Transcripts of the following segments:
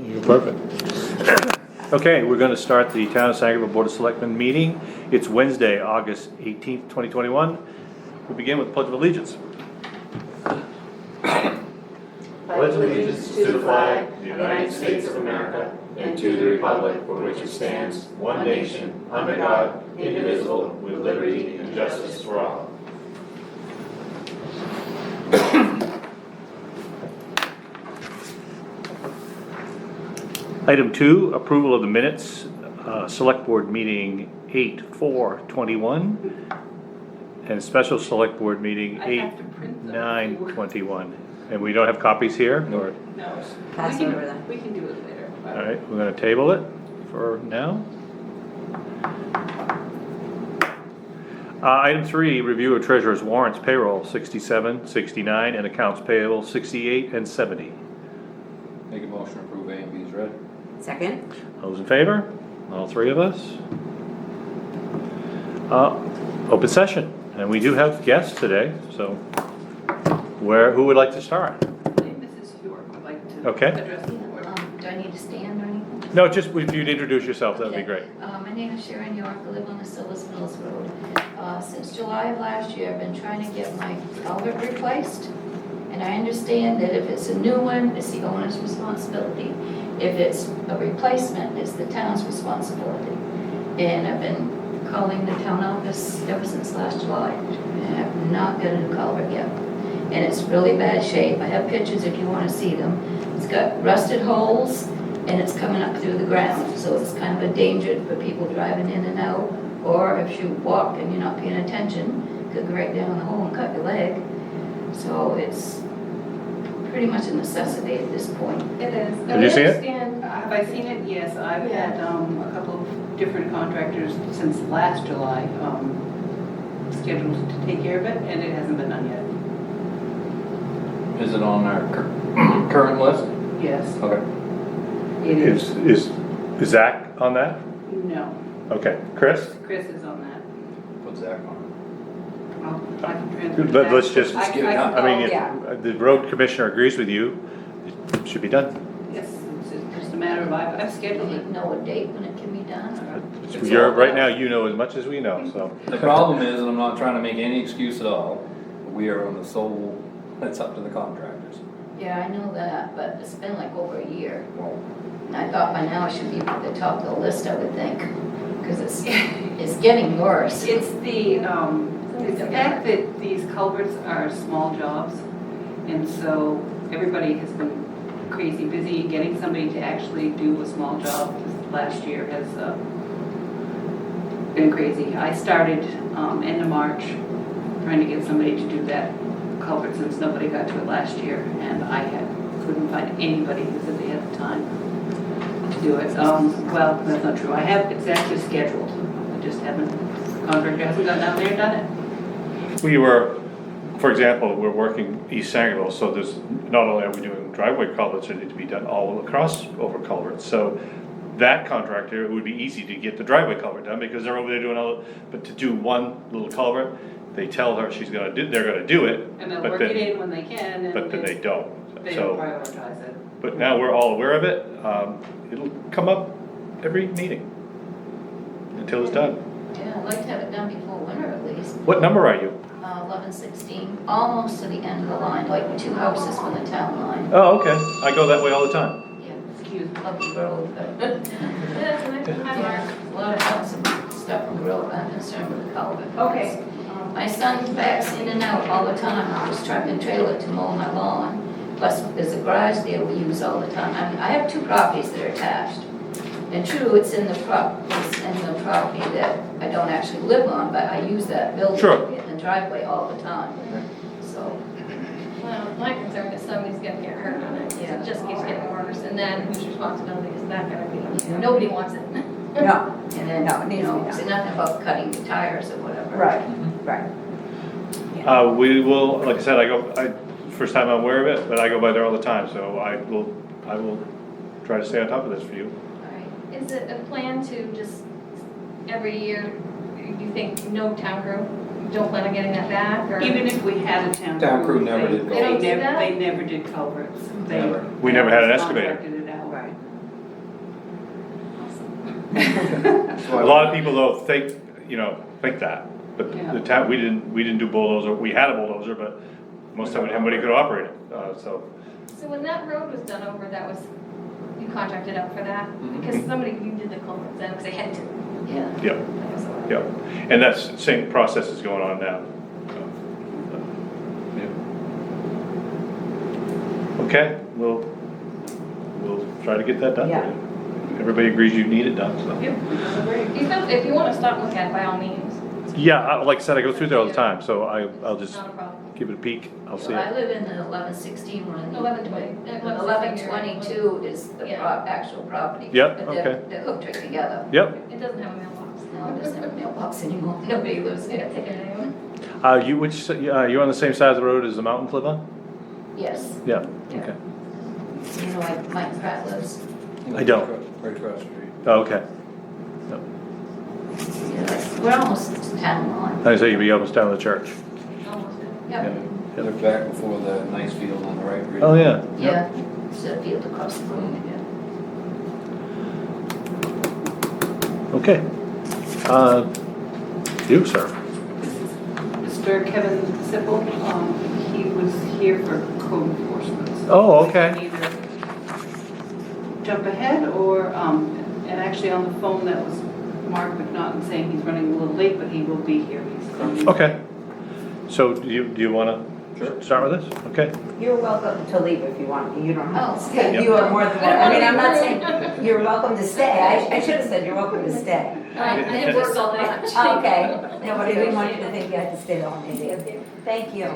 You're perfect. Okay, we're going to start the Town of Sangerville Board of Selectmen meeting. It's Wednesday, August 18th, 2021. We begin with the Pledge of Allegiance. Pledge allegiance to the flag of the United States of America and to the republic for which it stands, one nation, under God, indivisible, with liberty and justice for all. Item 2, approval of the minutes, Select Board meeting 8/4/21 and special Select Board meeting I have to print them. 8/9/21. And we don't have copies here? Or, No. Pass We can- over them. We can do it later. all right, we're going to table it for now. Item 3, review of treasurer's warrants payroll 67, 69, and accounts payable 68 and 70. Make a motion to approve A and B is read. Second? Those in favor? All three of us? Open session, and we do have guests today, so who would like to start? I think Mrs. York would like to Okay. address the board. Do I need to stand or anything? No, just if you'd introduce yourself, that would be great. My name is Sharon York, I live on the Silver Mills Road. Since July of last year, I've been trying to get my culvert replaced. And I understand that if it's a new one, it's the owner's responsibility. If it's a replacement, it's the town's responsibility. And I've been calling the town office ever since last July. And I have not got a new culvert yet. And it's really bad shape. I have pictures if you want to see them. It's got rusted holes and it's coming up through the ground. So it's kind of a danger for people driving in and out. Or if you walk and you're not paying attention, it could go right down in the hole and cut your leg. So it's pretty much a necessity at this point. It is. Did you see it? Have I seen it? Yes, I've had a couple of different contractors since last July scheduled to take care of it, and it hasn't been done yet. Is it on our current list? Yes, Okay. it is. Is Zach on that? No, Okay, Chris? Chris is on that. Put Zach on. I can transfer Let's that. just, I can I mean, call- yeah. if the road commissioner agrees with you, it should be done. Yes, it's just a matter of, I've Do scheduled you it. know a date when it can be done? or- Right now, you know as much as we know, so. The problem is, and I'm not trying to make any excuse at all, we are on the sole, that's up to the contractors. Yeah, I know that, but it's been like over a year. And I thought by now I should be at the top of the list, I would think, because it's getting worse. It's the fact that these culverts are small jobs, and so everybody has been crazy busy getting somebody to actually do a small job. This last year has been crazy. I started end of March trying to get somebody to do that culvert since nobody got to it last year, and couldn't find anybody who said they had the time to do it. Well, that's not true. It's actually scheduled. I just haven't, the contractor hasn't gone down there and done it. We were, for example, we're working East Sangerville, so there's, not only are we doing driveway culverts that need to be done all across over culverts, so that contractor, it would be easy to get the driveway culvert done because they're over there doing all, but to do one little culvert, they tell her they're gonna do it. And they'll but work then- it in when they can, and But then they don't, they don't so, prioritize it. but now we're all aware of it, it'll come up every meeting until it's done. Yeah, I'd like to have it done before winter at least. What number are you? 1116, almost to the end of the line, like 2 houses from the town line. Oh, okay, I go that way all the time. Yeah, Excuse me. Lucky Road, but yeah, a lot of houses stuff from the road. I'm concerned with the culvert. Okay. My son backs in and out all the time. I was truck and trailer to mow my lawn. Plus, there's a garage there we use all the time. I mean, I have 2 properties that are attached. And true, it's in the property that I don't actually live on, but I use that building Sure. in the driveway all the time. So, Well, my concern is somebody's gonna get hurt on it, Yeah. it just keeps getting worse, and then whose responsibility is that gonna be? Yeah. Nobody wants it. No. and then, No, it needs to be it's done. nothing about cutting the tires or whatever. Right, right. We will, like I said, first time I'm aware of it, but I go by there all the time, so I will try to stay on top of this for you. All right. Is it a plan to just, every year, you think no town crew, you don't plan on getting that back, or? Even if we had a town. Town crew never they- did They don't do They that? never did culverts. Never. We never had an excavator. Contracted it out. Right. A lot of people though think that, but Yeah. the town, we didn't do bulldozer, we had a bulldozer, but most of it, anybody could operate it, so. So when that road was done over, that was, you contracted out for that? Mhm. Because you did the culverts then, because they had to. Yeah. Yeah, That was all right. yeah, and that's, same process is going on now. Okay, we'll try to get that done. Yeah. Everybody agrees you need it done, so. Yep, If you want to stop and look at it, by all means, Yeah, like I said, I go through there all the time, so I'll just not a problem. give it a peek, I'll see Well, I it. live in the 1116 one. 1120. 1122 is the Yeah. actual property. Yep, But they're- okay. They're hooked right together. Yep, It doesn't have a mailbox. No, it doesn't have a mailbox anymore. Nobody lives Yeah, there. take it anyway. you're on the same side of the road as the mountains live on? Yes. Yeah, Yeah. okay. You know, like Mike Pratt lives. I don't. Right across the street. Oh, okay. Yep. Yeah, we're almost to town line. I say you'd be almost down to the church. Almost it. Yep. Yeah. Look back before the nice field on the right. Oh, yeah. Yeah. It's a field across the road, yeah. Okay. You, sir. Mr. Kevin Sipple, he was here for code enforcement. So Oh, we okay. can either jump ahead or, and actually on the phone that was Mark McNaughton saying he's running a little late, but he will be here. He's coming. Okay. So do you want to start with this? Okay. You're welcome to leave if you want, you don't have to Oh, stay. okay. You are more than welcome, I mean, I'm not Yep. saying you're welcome to stay, I should have said you're welcome to stay. I didn't work all night. Okay, nobody didn't want you to think you had to stay the whole meeting. Thank you.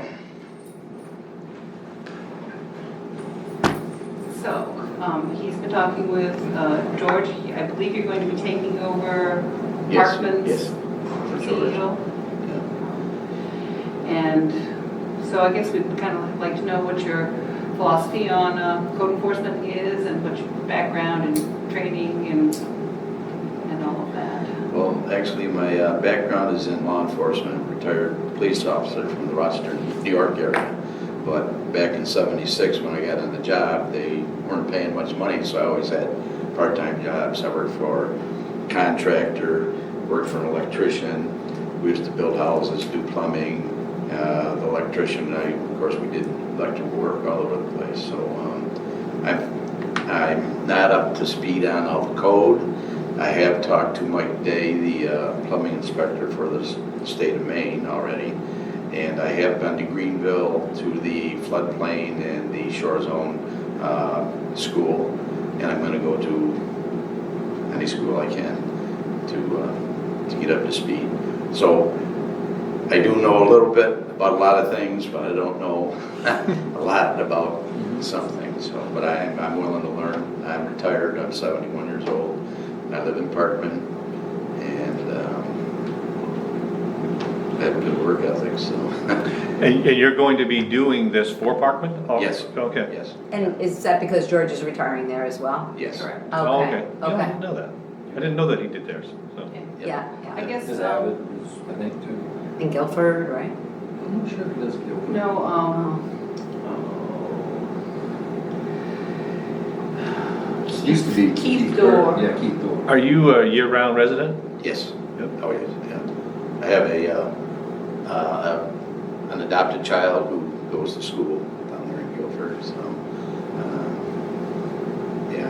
So, he's been talking with George. I believe you're going to be taking over Yes, Parkman's yes. CEO. And so I guess we'd kind of like to know what your philosophy on code enforcement is and what your background and training and all of that. Well, actually, my background is in law enforcement, retired police officer from the Rochester, New York area. But back in '76, when I got on the job, they weren't paying much money, so I always had part-time jobs. I worked for a contractor, worked for an electrician. We used to build houses, do plumbing. The electrician, of course, we did electrical work all over the place. So I'm not up to speed on all the code. I have talked to Mike Day, the plumbing inspector for the state of Maine already. And I have been to Greenville to the floodplain and the shore zone school. And I'm going to go to any school I can to get up to speed. So I do know a little bit about a lot of things, but I don't know a lot about some things. So, but I'm willing to learn. I'm retired. I'm 71 years old. I live in Parkman, and I have good work ethic. So And you're going to be doing this for Parkman? Oh, yes, Okay. yes, And is that because George is retiring there as well? yes. Correct. Oh, Okay, Yeah, I okay. didn't know that. I didn't know that he did theirs, so. Yeah, I yeah. guess, His Abbott is, I think, too. In Guilford, right? I'm not sure if he does Guilford. no, It used to be Keith Dorr. Yeah, Keith Dorr. Are you a year-round resident? Yes. Yep. Oh, yes, yeah. I have an adopted child who goes to school down there in Guilford, so, yeah,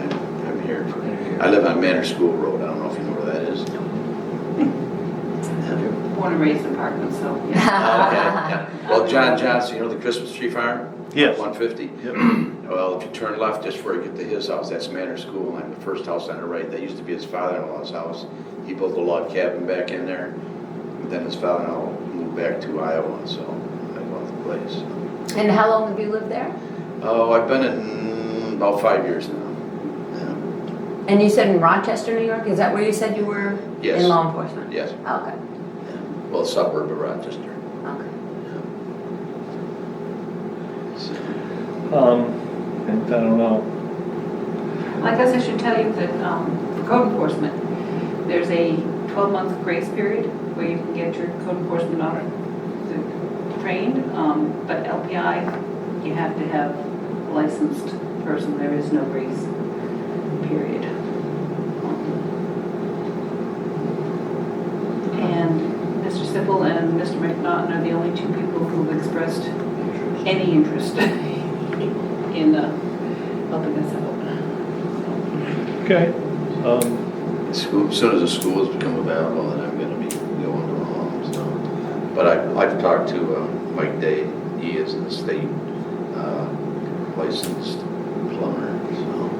I'm here for, I live on Manor School Road, I don't know if you know where that is. born and raised in Parkman, so, yeah. Okay, yeah. Well, John Johnson, you know the Christmas tree farm? Yes. 150? Yep. Well, if you turn left just before you get to his house, that's Manor School, and I'm the first house on the right. That used to be his father-in-law's house. He built a log cabin back in there. And then his father-in-law moved back to Iowa, so I bought the place. And how long have you lived there? Oh, I've been in about 5 years now. Yeah. And you said in Rochester, New York? Is that where you said you were? Yes. In law enforcement? Yes, Okay, yeah. Well, suburb of Rochester. okay. So, And I don't know. I guess I should tell you that for code enforcement, there's a 12-month grace period where you can get your code enforcement audit trained, but LPI, you have to have a licensed person. There is no grace period. Mr. McNaughton are the only two people who've expressed any interest in helping us out. Okay. School, as soon as the schools become available, then I'm gonna be going to them, so. But I've talked to Mike Day, he is the state licensed plumber, so.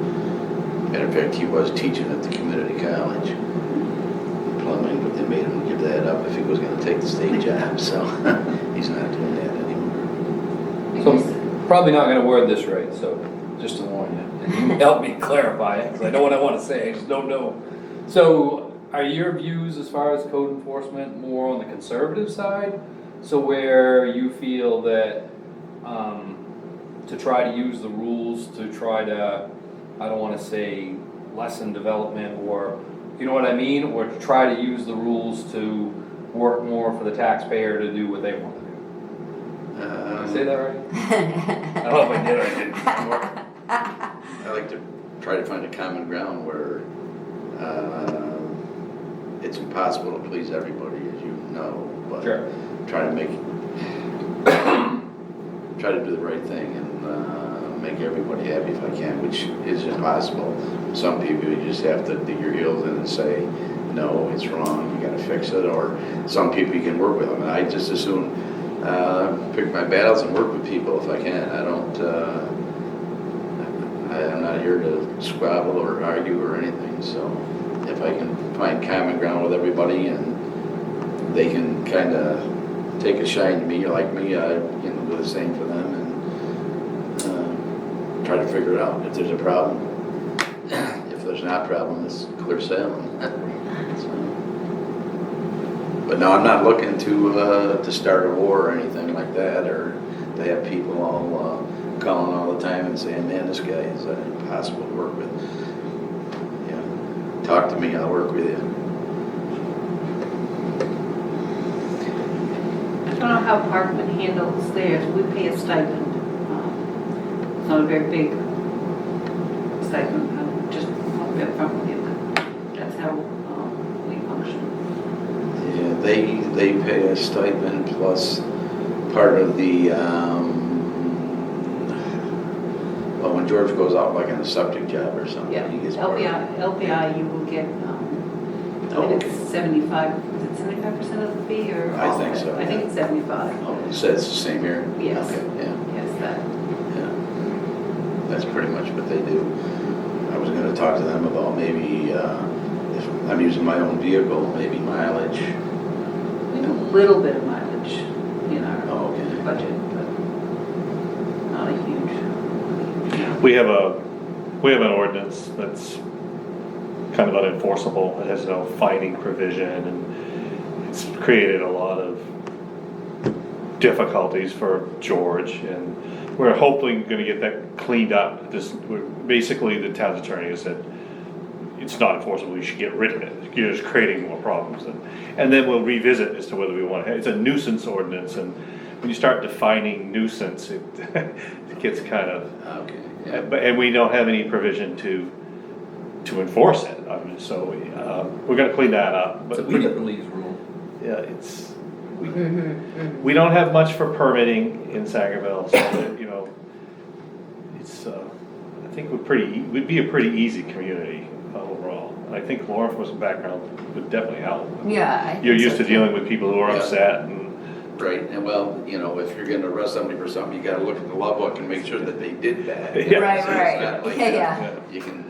And in fact, he was teaching at the community college, plumbing, but they made him give that up if he was gonna take the state job, so he's not doing that anymore. So I'm probably not gonna word this right, so just to warn you. And you can help me clarify it, because I know what I wanna say, I just don't know. So are your views as far as code enforcement more on the conservative side? So where you feel that, to try to use the rules to try to, I don't wanna say lessen development, or, you know what I mean? Or to try to use the rules to work more for the taxpayer to do what they want to do? Did I say that right? I don't know if I did or I didn't. I like to try to find a common ground where it's impossible to please everybody, as you know, but Sure. try to do the right thing and make everybody happy if I can, which is impossible. Some people you just have to dig your heels in and say, no, it's wrong, you gotta fix it, or some people you can work with them. And I just as soon pick my battles and work with people if I can. I don't, I'm not here to squabble or argue or anything, so if I can find common ground with everybody and they can kind of take a shine to me, like me, I can do the same for them and try to figure it out if there's a problem. If there's not a problem, it's clear sailing. So. But no, I'm not looking to start a war or anything like that, or to have people all calling all the time and saying, man, this guy is impossible to work with. Yeah. Talk to me, I'll work with you. I don't know how Parkman handles theirs. We pay a stipend. It's not a very big stipend. I'll just I'll be upfront with you. That's how we function. Yeah, they pay a stipend plus part of the, well, when George goes out like on a septic job or something, Yeah, he gets part of it. LPI, you will get, I think it's 75, is it 75% of the fee or? I all of think it? so, I think yeah. it's 75. Oh, you said it's the same here? Yes. Okay, yeah, Yes, that. yeah. That's pretty much what they do. I was gonna talk to them about maybe, if I'm using my own vehicle, maybe mileage. We do a little bit of mileage in our Oh, okay. budget, but not a huge. We have an ordinance that's kind of unenforceable. It has no fining provision, and it's created a lot of difficulties for George, and we're hopefully gonna get that cleaned up. Basically, the town's attorney has said, it's not enforceable, you should get rid of it. You're just creating more problems. And then we'll revisit as to whether we want to, it's a nuisance ordinance, and when you start defining nuisance, it it gets kind of, Okay, yeah. and we don't have any provision to enforce it. I mean, so we're gonna clean that up. It's a But please rule. yeah, it's, we don't have much for permitting in Sangerville, so that, you know, it's, I think we'd be a pretty easy community overall. And I think law enforcement background would definitely help. Yeah. You're used to dealing with people who are Yeah. upset and, Right, and well, you know, if you're gonna arrest somebody for something, you gotta look at the law book and make sure that they did that. Yeah. Right, So it's right. not like Yeah. You can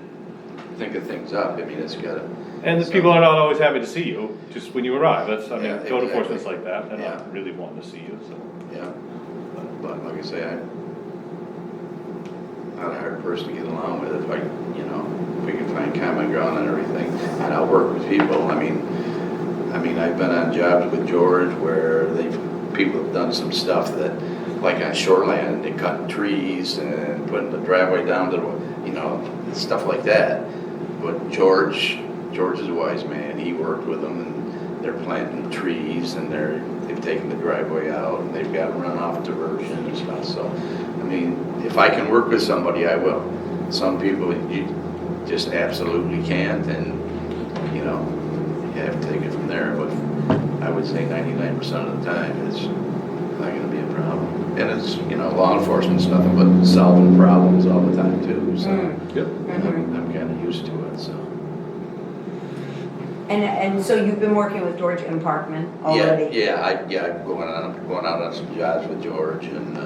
think of things up, I mean, it's gotta. and the people are not always happy to see you, just when you arrive. That's, I mean, Yeah, code exactly. enforcement's like that, they're Yeah. not really wanting to see you, so. Yeah, but like I say, I'm not a hard person to get along with if I, you know, if we can find common ground and everything, and I'll work with people. I mean, I've been on jobs with George where people have done some stuff that, like on shoreland, they cut trees and putting the driveway down to the, you know, stuff like that. But George is a wise man. He worked with them, and they're planting trees, and they've taken the driveway out, and they've got runoff diversion and stuff. So, I mean, if I can work with somebody, I will. Some people you just absolutely can't, and you know, you have to take it from there. But I would say 99% of the time, it's not gonna be a problem. And it's, law enforcement's nothing but solving problems all the time too, so. Yep. I'm kinda used to it, so. And so you've been working with George M. Parkman already? Yeah, I'm going out on some jobs with George, and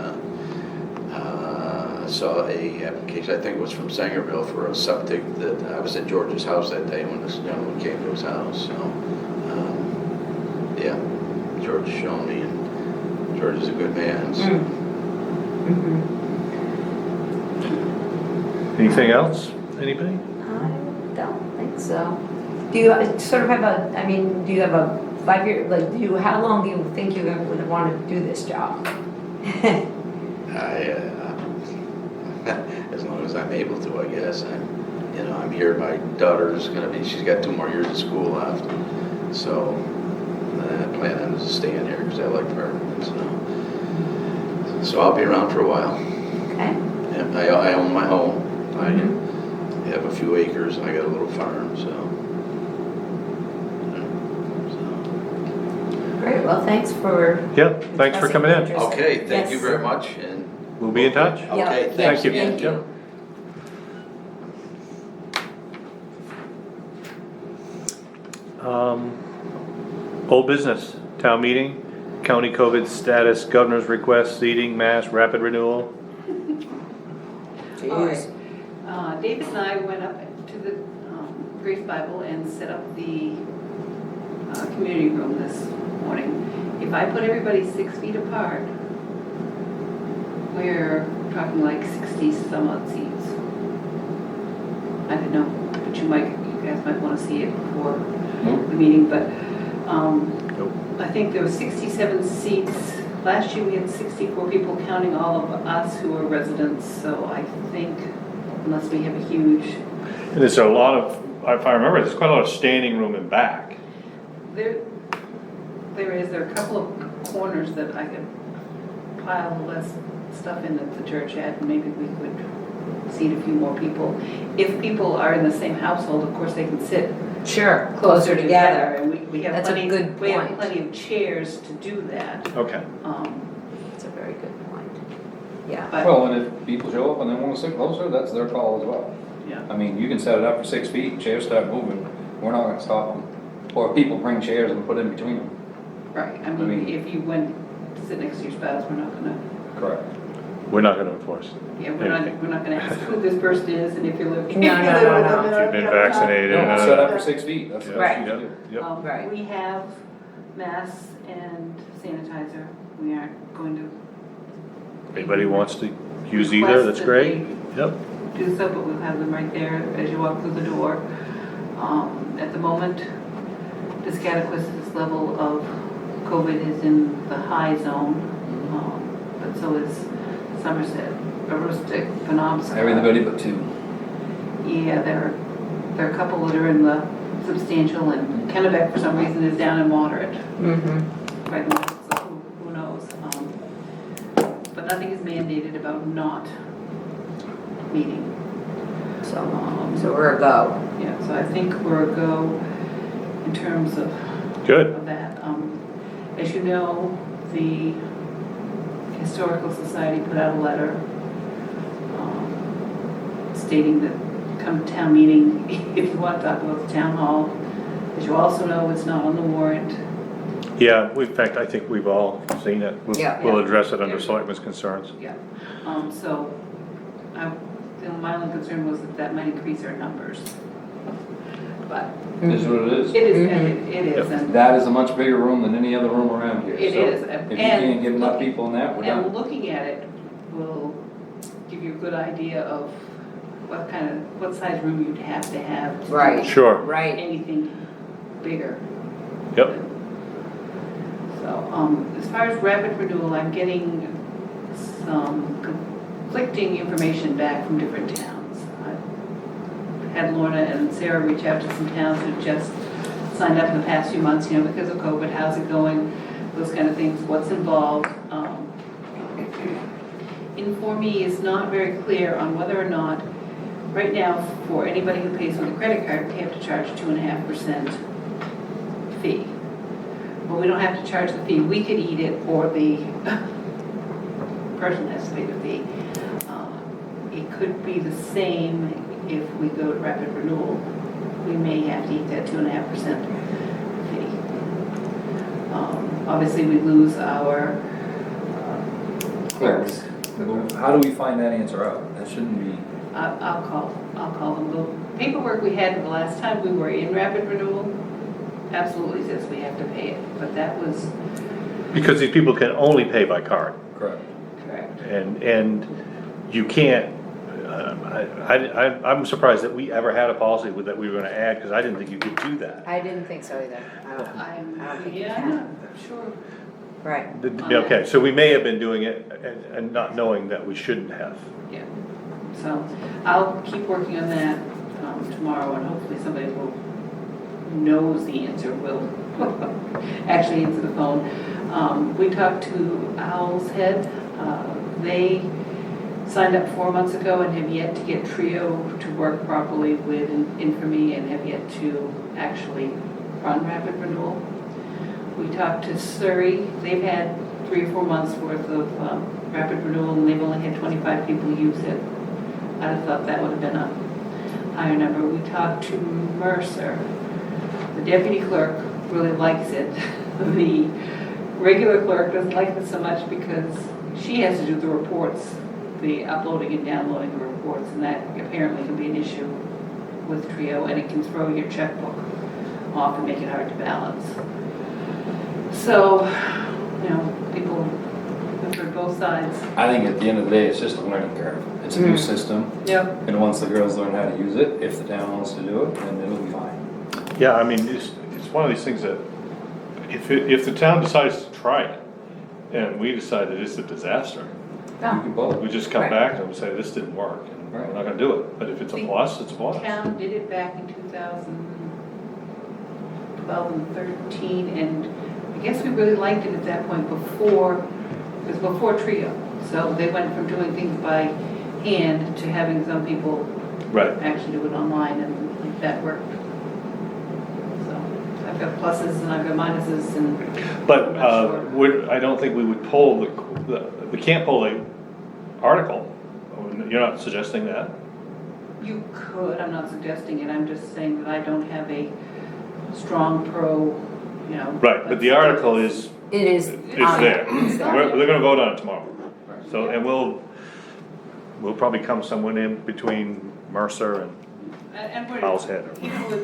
saw a application, I think it was from Sangerville, for a septic that, I was at George's house that day when this gentleman came to his house, so, yeah, George showed me, and George is a good man, so. Anything else? Anybody? I don't think so. Do you sort of have do you have a 5-year, how long do you think you would want to do this job? As long as I'm able to, I guess. I'm here, my daughter's she's got 2 more years of school left, so I plan on just staying here because I like her, so I'll be around for a while. Okay. And I own my home. I have a few acres, and I got a little farm, so. Great, well, thanks for. Yep, thanks for coming in. Okay, thank you Yes. very much, and. We'll be in touch. Yeah, Okay, Thank thanks you. again. Thank you. Old business, town meeting, county COVID status, governor's request, seating, mass, rapid renewal. All right. David and I went up to the Grace Bible and set up the community room this morning. If I put everybody 6 feet apart, we're talking like 60 some odd seats. I don't know, but you guys might want to see it before the meeting, but I think there were 67 seats. Last year we had 64 people, counting all of us who are residents, so I think unless we have a huge... And there's a lot of, if I remember, there's quite a lot of standing room in back. There are a couple of corners that I could pile less stuff in that the church had, and maybe we could seat a few more people. If people are in the same household, of course they can sit Sure, closer together, and we have That's a plenty, good we have point. plenty of chairs to do that. Okay. That's a very good point. Yeah. But, Well, and if people show up and they wanna sit closer, that's their call as well. yeah, I mean, you can set it up for 6 feet, chairs start moving, we're not gonna stop them. Or if people bring chairs and put in between them. right, I mean- mean, if you went to sit next to your spouse, we're not gonna, Correct. We're not gonna enforce. yeah, we're not gonna ask who this person is and if you live. No. If you've been vaccinated. No, set up for 6 feet, that's what Right. you do. Yep. Right. We have masks and sanitizer. We aren't going to. Anybody wants to use either, that's great. Yep. Do so, but we'll have them right there as you walk through the door. At the moment, Piscataquis's level of COVID is in the high zone, but so is Somerset, Aroostook, Penobscot. Everybody but 2. Yeah, there are a couple that are in the substantial, and Kennebec for some reason is down in moderate. Mm-hmm. Right now, so who knows? But nothing is mandated about not meeting. So we're a go. Yeah, so I think we're a go in terms of Good. that. As you know, the Historical Society put out a letter stating that come to town meeting if you want to talk about the town hall. As you also know, it's not on the warrant. Yeah, in fact, I think we've all seen it. Yeah. We'll address it under selectmen's concerns. Yeah. So my only concern was that might increase our numbers. But This is what it is. it is, it is, and That is a much bigger room than any other room around here. It So is, If you and can't get enough look- people in that, we're done. looking at it will give you a good idea of what size room you'd have to have. to Right. do Sure. Right. Anything bigger. Yep. So, as far as rapid renewal, I'm getting some conflicting information back from different towns. I've had Lorna and Sarah reach out to some towns who just signed up in the past few months, because of COVID, how's it going, those kind of things, what's involved. Inform Me is not very clear on whether or not, right now, for anybody who pays with a credit card, they have to charge 2.5% fee. but we don't have to charge the fee. We could eat it, or the person has to pay the fee. It could be the same if we go to rapid renewal. We may have to eat that 2.5% fee. Obviously, we lose our clerks. How do we find that answer out? That shouldn't be, I'll call them. The paperwork we had the last time we were in rapid renewal absolutely says we have to pay it, but that was Because these people can only pay by card, correct. correct. and you can't, I'm surprised that we ever had a policy that we were gonna add, because I didn't think you could do that. I didn't think so either. I don't think you Yeah, can. I'm not sure. Right. Okay, so we may have been doing it and not knowing that we shouldn't have. Yeah, so I'll keep working on that tomorrow, and hopefully somebody who knows the answer will actually answer the phone. We talked to Owl's Head. They signed up 4 months ago and have yet to get Trio to work properly with Infamy, and have yet to actually run rapid renewal. We talked to Surrey. They've had 3 or 4 months worth of rapid renewal, and they've only had 25 people use it. I'd have thought that would have been a higher number. We talked to Mercer. The deputy clerk really likes it. The regular clerk doesn't like it so much because she has to do the reports, the uploading and downloading the reports, and that apparently can be an issue with Trio, and it can throw your checkbook off and make it hard to balance. So, people have heard both sides. I think at the end of the day, it's just a learning curve. It's a new system, Yep. and once the girls learn how to use it, if the town wants to do it, then it'll be fine. Yeah, I mean, it's one of these things that if the town decides to try it, and we decide that it's a disaster, You can vote. we just come Right. back and say, this didn't work, and we're not gonna do it. But if it's a plus, it's a plus. Town did it back in 2013, and I guess we really liked it at that point it was before Trio. So they went from doing things by hand to having some people Right. actually do it online, and that worked. So I've got pluses and I've got minuses, and But, I'm not sure. I don't think we would pull we can't pull a article. You're not suggesting that? You could, I'm not suggesting it, I'm just saying that I don't have a strong pro, Right, but the article is It is. there. It's there. They're gonna vote on it tomorrow. So, and we'll probably come someone in between Mercer and And we're, Owl's Head.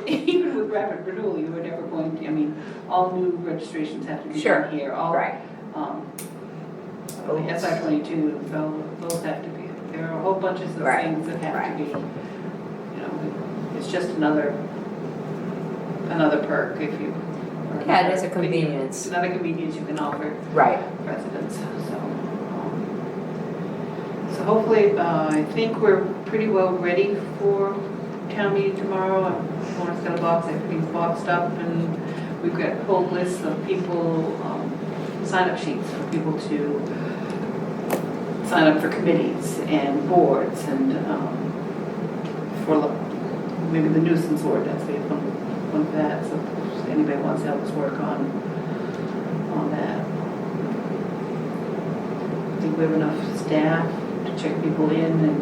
even with rapid renewal, you were never going to, all new registrations have to be Sure, done here, all, right. the SR 22, so those have to be, there are a whole bunches of Right, things that have right. to be, it's just another perk if you. or Yeah, it is a another- convenience. It's another convenience you can offer Right. residents, so hopefully, I think we're pretty well ready for town meeting tomorrow. Lauren's got a box, everything's boxed up, and we've got whole lists of people, sign-up sheets for people to sign up for committees and boards, and for maybe the nuisance ordinance, we have one for that, so if anybody wants to help us work on that. I think we have enough staff to check people in and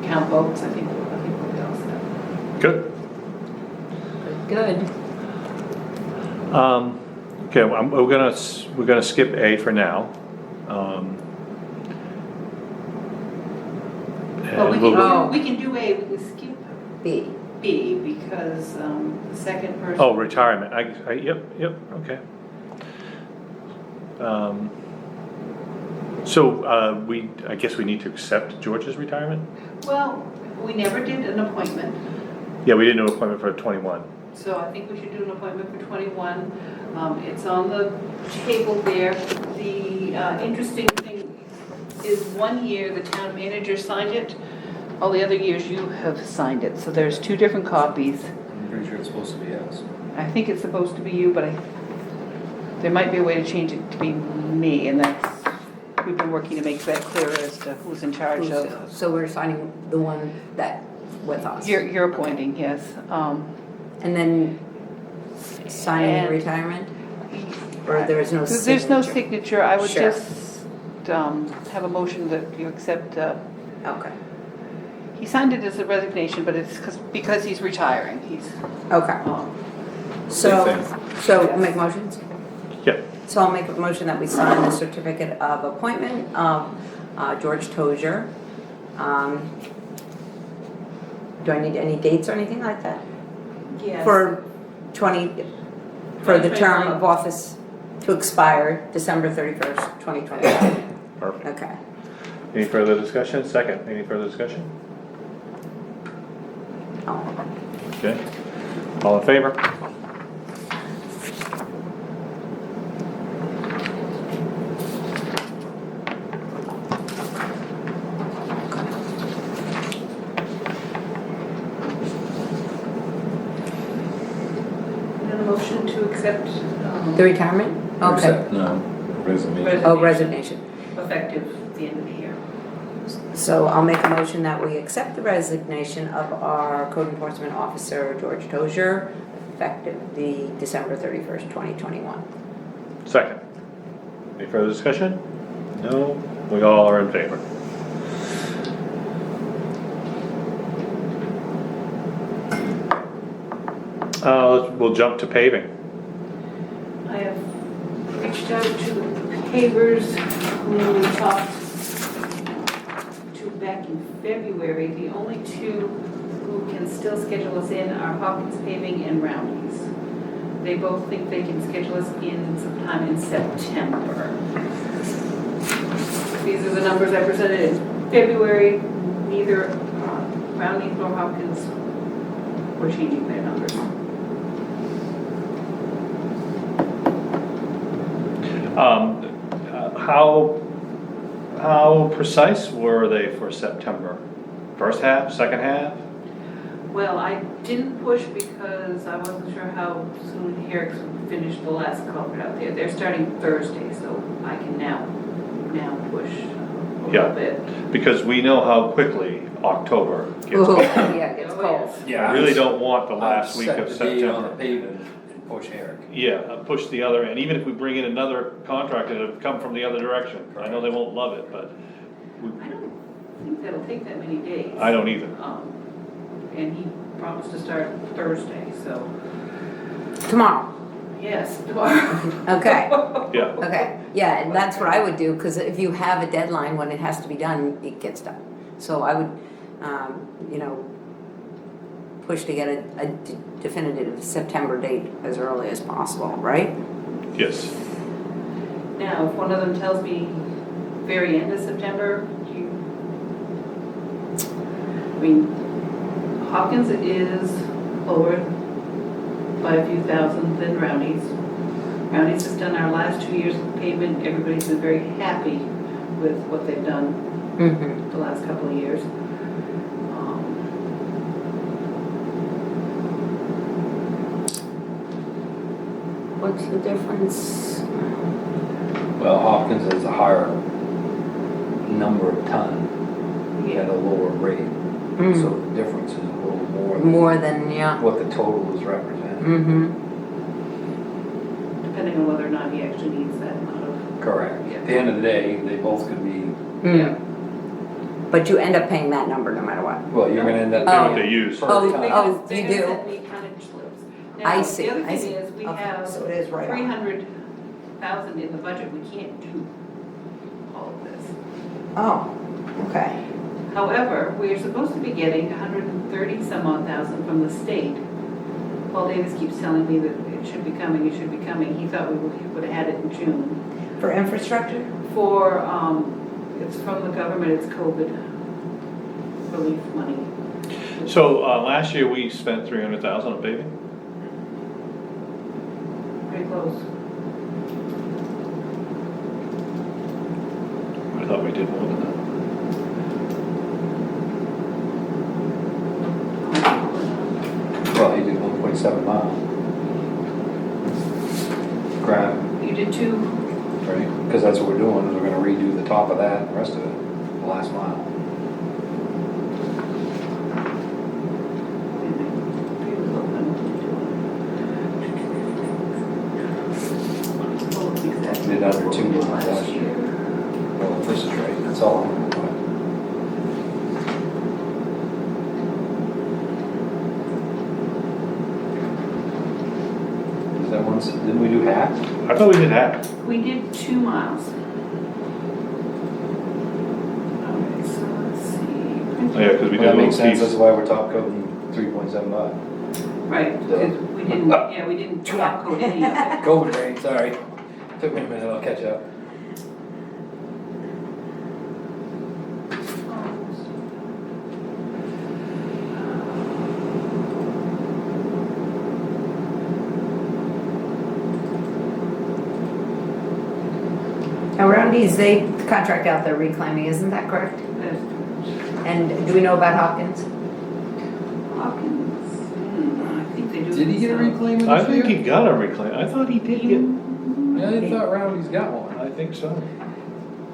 to count votes. I think we'll be all set. Good. Good. Okay, we're gonna skip A for now. But we and can, we'll- we can do A, we can skip B. B, because the second person. Oh, retirement, yep, okay. So, I guess we need to accept George's retirement? Well, we never did an appointment, Yeah, we didn't do an appointment for 21. so I think we should do an appointment for 21. It's on the table there. The interesting thing is 1 year the town manager signed it, all the other years you have signed it. So there's 2 different copies. I'm pretty sure it's supposed to be us. I think it's supposed to be you, but there might be a way to change it to be me, and we've been working to make that clearer as to who's in charge of. So we're signing the one that with us. You're appointing, yes. And then signing And- retirement? Or there is no signature? There's no signature, I would Sure. just have a motion that you accept, Okay, he signed it as a resignation, but it's because he's retiring, he's, okay. So, Same so make motions? Yeah. So I'll make a motion that we sign the certificate of appointment of George Tozier. Do I need any dates or anything like that? yes. For the term of office to expire December 31st, 2021. Perfect. Okay. Any further discussion? Second, any further discussion? Oh. Okay. All in favor? And a motion to accept, The retirement? Okay. Except, no, resignation. Oh, resignation. effective the end of the year. So I'll make a motion that we accept the resignation of our code enforcement officer, George Tozier, effective the December 31st, 2021. Second. Any further discussion? No? We all are in favor. We'll jump to paving. I have reached out to the pavers who we talked to back in February. The only two who can still schedule us in are Hawkins Paving and Roundy's. They both think they can schedule us in sometime in September. These are the numbers I presented in February. Neither Roundy's nor Hopkins were changing their numbers. How precise were they for September? First half, second half? Well, I didn't push because I wasn't sure how soon Herrick's would finish the last culvert out there. They're starting Thursday, so I can now push a Yeah. little bit. Because we know how quickly October gets Ooh, cold. yeah, it gets Oh, cold. yes. I really don't want the last week Set of the date on the September. pavement and push Eric. Yeah, push the other end, even if we bring in another contractor to come from the other direction. I know they won't love it, but I don't think that'll take that many days. I don't either. And he promised to start Thursday, so, Tomorrow. yes, tomorrow. Okay. Yeah, Okay, yeah, and that's what I would do, because if you have a deadline when it has to be done, it gets done. So I would, push to get a definitive September date as early as possible, right? yes. Now, if one of them tells me very end of September, Hopkins is lower by a few thousand than Roundy's. Roundy's has done our last 2 years of pavement. Everybody's been very happy with what they've done Mm-hmm. the last couple of years. What's the difference? Well, Hopkins has a higher number of ton at a lower rate, so the difference is a little more than More than, yeah. what the total is representing. Mm-hmm. Depending on whether or not he actually needs that amount of. Correct. Yeah. At the end of the day, they both could be, Yeah. But you end up paying that number no matter what. well, you're gonna end up. Pay what Oh. they use. Per Oh, ton. oh, They're you gonna do? send me tonnage slips. I Now, see, the other I thing see. is, we Okay, have so it is right on. 300,000 in the budget, we can't do all of this. Oh, okay. However, we're supposed to be getting 130 some odd thousand from the state. Paul Davis keeps telling me that it should be coming, it should be coming. He thought we would have had it in June. For infrastructure? For, it's from the government, it's COVID relief money. So, last year we spent 300,000 on paving? Pretty close. I thought we did more than that. Well, you did 1.7 miles. Grab, You did two. right? Because that's what we're doing, is we're gonna redo the top of that and the rest of it, the last mile. under 2 last year. Well, if this is right, that's all. Is that once, didn't we do half? I thought we did half. We did 2 miles. Okay, so let's see. Oh, yeah, because we Well, did that makes sense, piece. that's why we're top coating 3.75. Right, because we didn't, yeah, we didn't top coat any of it. COVID rain, sorry. Took me a minute, I'll catch up. Now, Roundy's, they contract out their reclaiming, isn't that correct? And do we know about Hopkins? Hawkins, I think they do. Did he get a themselves. reclaim this I think year? he got a reclaim. I thought he did get, Yeah, I thought Rowdy's got one. I think so.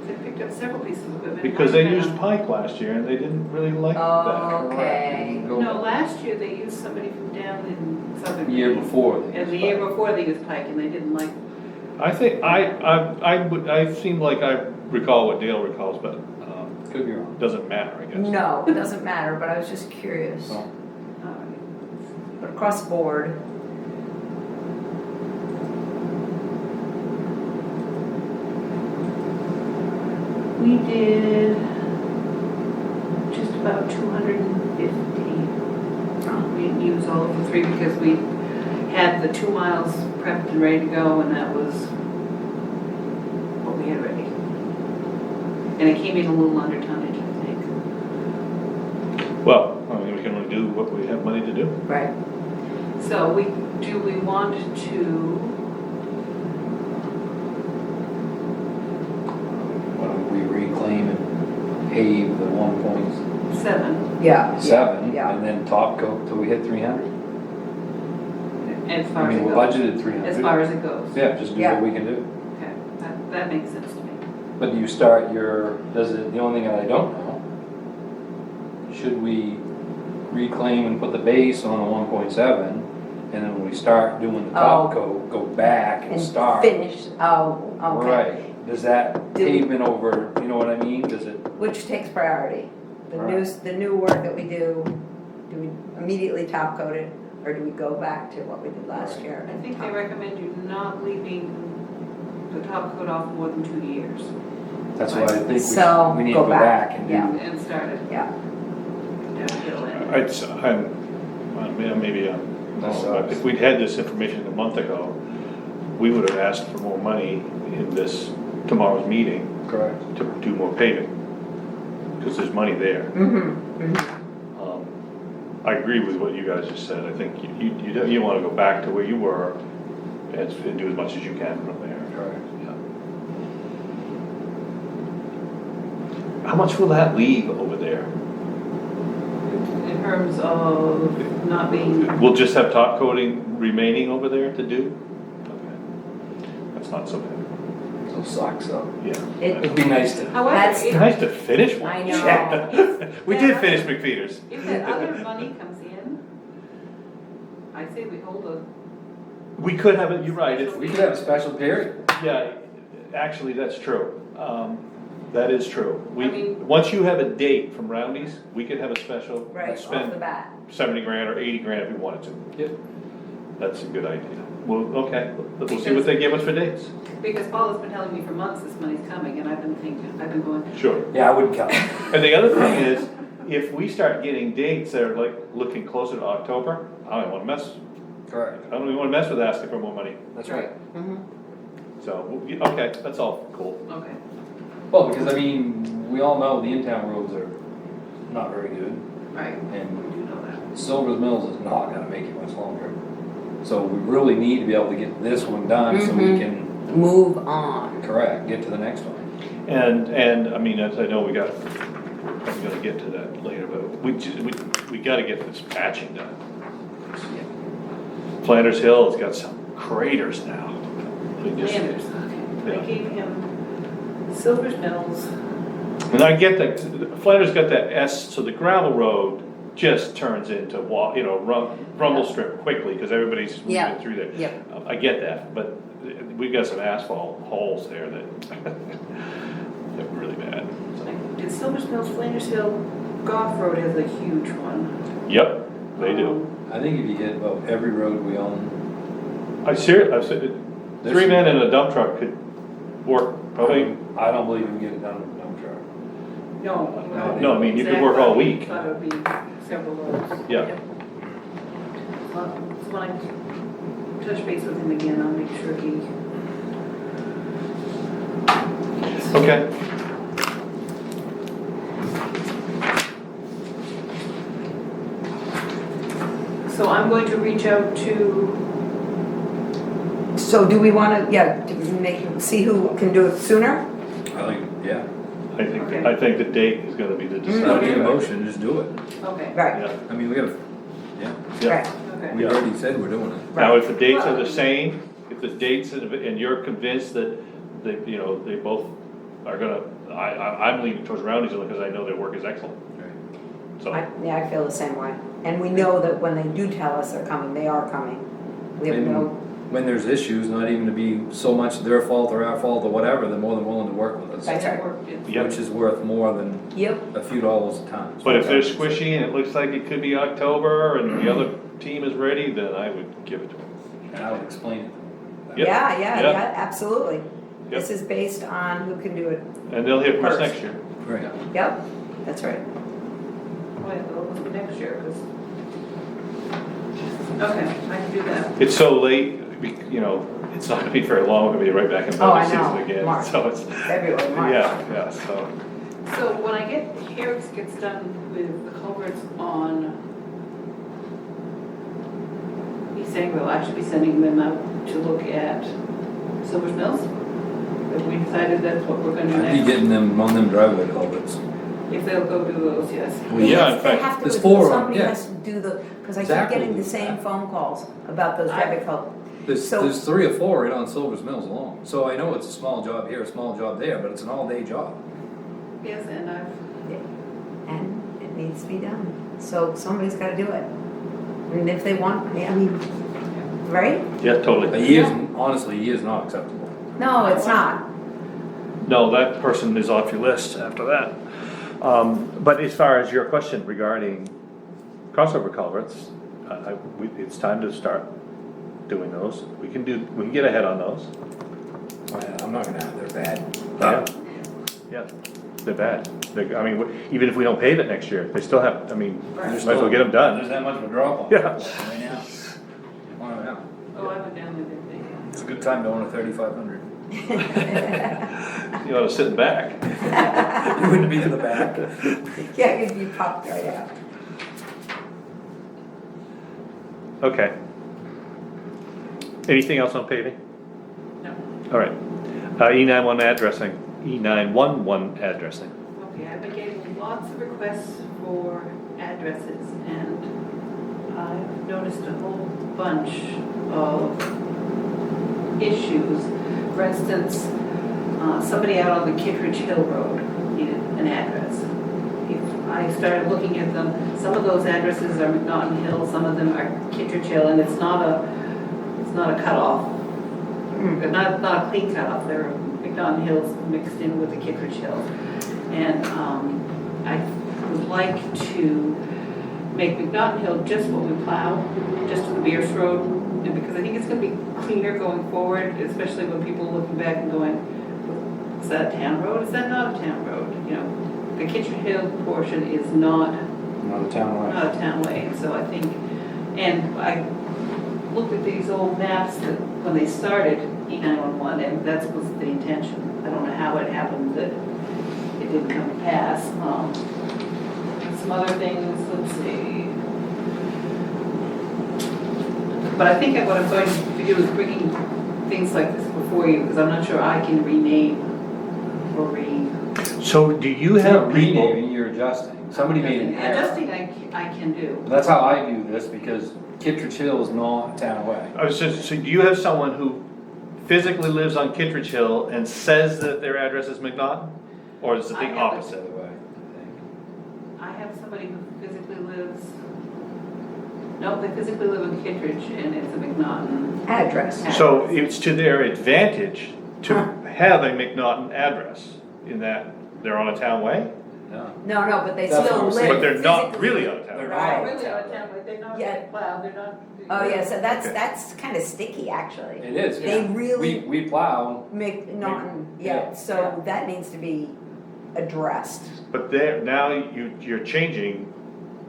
They picked up several pieces of equipment. Because they used Pike last year and they didn't really like that. Okay. No, last year they used somebody from down in southern. The year Maine. before. And the year before they used Pike and they didn't like. I think, I seem like I recall what Dale recalls, but, Could be wrong. doesn't matter, I guess. No, it doesn't matter, but I was just curious. Oh. But across the board, We did just about 250. We didn't use all of the 3 because we had the 2 miles prepped and ready to go and that was what we had ready. And it came in a little under tonnage, I think. Well, I mean, we can only do what we have money to do. right? So do we want to, Why don't we reclaim and pave the 1.7 7, Yeah. and then top coat till we hit 300? as I far as mean, it we're goes? budgeted 300. As far as it goes? Yeah, just do Yeah. what we can do. Okay, that makes sense to me. But do you start the only thing that I don't know, should we reclaim and put the base on a 1.7, and then when we start doing the top Oh. coat, go back and And start? finish, oh, okay. Right, does that Do we- pavement over, you know what I mean, does it? Which takes priority? Right. The new work that we do we immediately top coat it, or do we go back to what we did last Right. year? I and think top they recommend you not leaving the top coat off more than 2 years That's why I think So, we need to go go back, back and do. yeah. and start it Yeah, downhill. Maybe, That but sucks. if we'd had this information a month ago, we would have asked for more money in tomorrow's meeting Correct. to do more paving. Because there's money there. I agree with what you guys just said. I think you want to go back to where you were and do as much as you can from there. Correct. How much will that leave over there? In terms of not being, We'll just have top coating remaining over there to do? Okay. That's not so bad. So sucks up. Yeah. It'd be nice to. however, That's It's if nice to finish one. I know. Yeah. We did finish McFeeters. that other money comes in, I say we hold a, We could have it, you're right, if, We could have a special period. yeah, actually, that's true. That is true. I mean- Once you have a date from Roundy's, we could have a special, right, off the spend bat. 70 grand or 80 grand if we wanted to. Yep. That's a good idea. Well, okay, we'll see what they give us for dates. because Paul has been telling me for months this money's coming, and I've been going, Sure. Yeah, I wouldn't count. And the other thing is, if we start getting dates that are like looking closer to October, I don't wanna mess, Correct. I don't even wanna mess with asking for more money. That's right. So, okay, that's all cool. okay. Well, because I mean, we all know the in-town roads are not very good, Right, and we do know that. Silver's Mills is not gonna make it much longer. So we really need to be able to get this one done so we can, Move on. correct, get to the next one. And, I mean, as I know, I'm gonna get to that later, but we gotta get this patching done. Flanders Hill has got some craters now. We just- Landers, okay. Yeah. I gave him Silver's Mills, And I get that, Flanders got that S, so the gravel road just turns into rumble strip quickly, cause everybody's Yeah. moving through there. Yep. I get that, but we've got some asphalt holes there that, they're really bad. Did Silver Mills, Flanders Hill, Goff Road has a huge one. Yep, they do. I think if you hit about every road we own. I said, 3 men in a dump truck could work, probably, I don't believe you can get it done with a dump truck. no, I mean, you could work all week. Thought it would be several roads. Yeah. So when I touch base with him again, I'll make sure he. Okay. So I'm going to reach out to, So do we wanna, see who can do it sooner? I think, yeah. Okay. I think the date is gonna be the It's not deciding a factor. motion, just do it. okay, Right, Yeah. I mean, we gotta, yeah, Yeah. right, okay. we already said we're doing it. Now, if the dates are the same, if the dates, and you're convinced that they, they both are gonna, I'm leaning towards Roundy's only because I know their work is excellent, so. I feel the same way. And we know that when they do tell us they're coming, they are coming. We have And no, when there's issues, not even to be so much their fault or our fault or whatever, they're more than willing to work with us. That's right. Yep. Which is worth more than yep, a few dollars a time. But if they're squishy and it looks like it could be October and the other team is ready, then I would give it to them. And I would explain it. Yep. yeah, absolutely. Yep. This is based on who can do it. And they'll hear from us First. next year. Right. Yep, that's right. Wait, well, it'll be next year, because. Okay, I can do that. It's so late, it's not gonna be very long, we're gonna be right back in Oh, I budget know. season again, March. so it's, February, March. yeah, so. So when I get, Harris gets done with the culverts on East Sangerville, I'll actually be sending them out to look at Silver Mills. Have we decided that's what we're gonna do I'd be next? getting them on them driveway culverts. If they'll go do those, yes. Well, yeah, in fact, They have to, there's do- 4 of them, somebody yeah. has to do because I keep Exactly. getting the same phone calls about those rabbit culverts. So- There's 3 or 4 right on Silver's Mills alone. So I know it's a small job here, a small job there, but it's an all-day job. Yes, and I've, And it needs to be done. So somebody's gotta do it. And if they want, I mean, right? Yeah, A totally. year's, honestly, a year's not acceptable. No, it's not. No, that person is off your list after that. But as far as your question regarding crossover culverts, it's time to start doing those. We can get ahead on those. I'm not gonna, they're bad. Yeah, they're bad. Even if we don't pave it next year, they still have, might as well get them done. There's that much of a drop off. Yeah. Right now. Oh, yeah. oh, I went down there, didn't It's a good time to own a 3500. You ought to sit in back. You wouldn't be in the back. Yeah, you'd be popped right out. Okay. Anything else on paving? No. All right. E911 addressing. E911 addressing. Okay, I've been getting lots of requests for addresses, and I've noticed a whole bunch of issues. For instance, somebody out on the Kittredge Hill Road needed an address. If I started looking at them, some of those addresses are McNaughton Hill, some of them are Kittredge Hill, and it's not a cutoff. Not a clean cutoff, they're McNaughton Hills mixed in with the Kittredge Hills. And I would like to make McNaughton Hill just what we plow, just to the Bierce Road, and because I think it's gonna be cleaner going forward, especially when people are looking back and going, is that a town road? Is that not a town road? The Kittredge Hill portion is not Not a town line. not a town way, and so I think, and I looked at these old maps that when they started E911, and that was the intention. I don't know how it happened that it didn't come to pass. Some other things, let's see. But I think what I'm going to do is bringing things like this before you, because I'm not sure I can rename or So do you You're have not people? renaming, you're adjusting. Somebody made an error. Adjusting I can do. That's how I view this, because Kittredge Hill is not a town way. So do you have someone who physically lives on Kittredge Hill and says that their address is McNaughton? Or is it the I have it. opposite? Other way, I think. I have somebody somebody who physically lives, no, they physically live in Kittredge and it's a McNaughton. Address. So it's to their advantage to have a McNaughton address in that they're on a town way, No. No, but they That's still what we're live. saying. but they're not physically- really on a town. They're way. not. Really on a town, but they're not, Yeah. wow, they're not. Oh, yeah, so Okay. that's kind of sticky, actually. It is. They yeah. really- We plow, McNaughton, Yeah. yeah, so that needs to be addressed. But now you're changing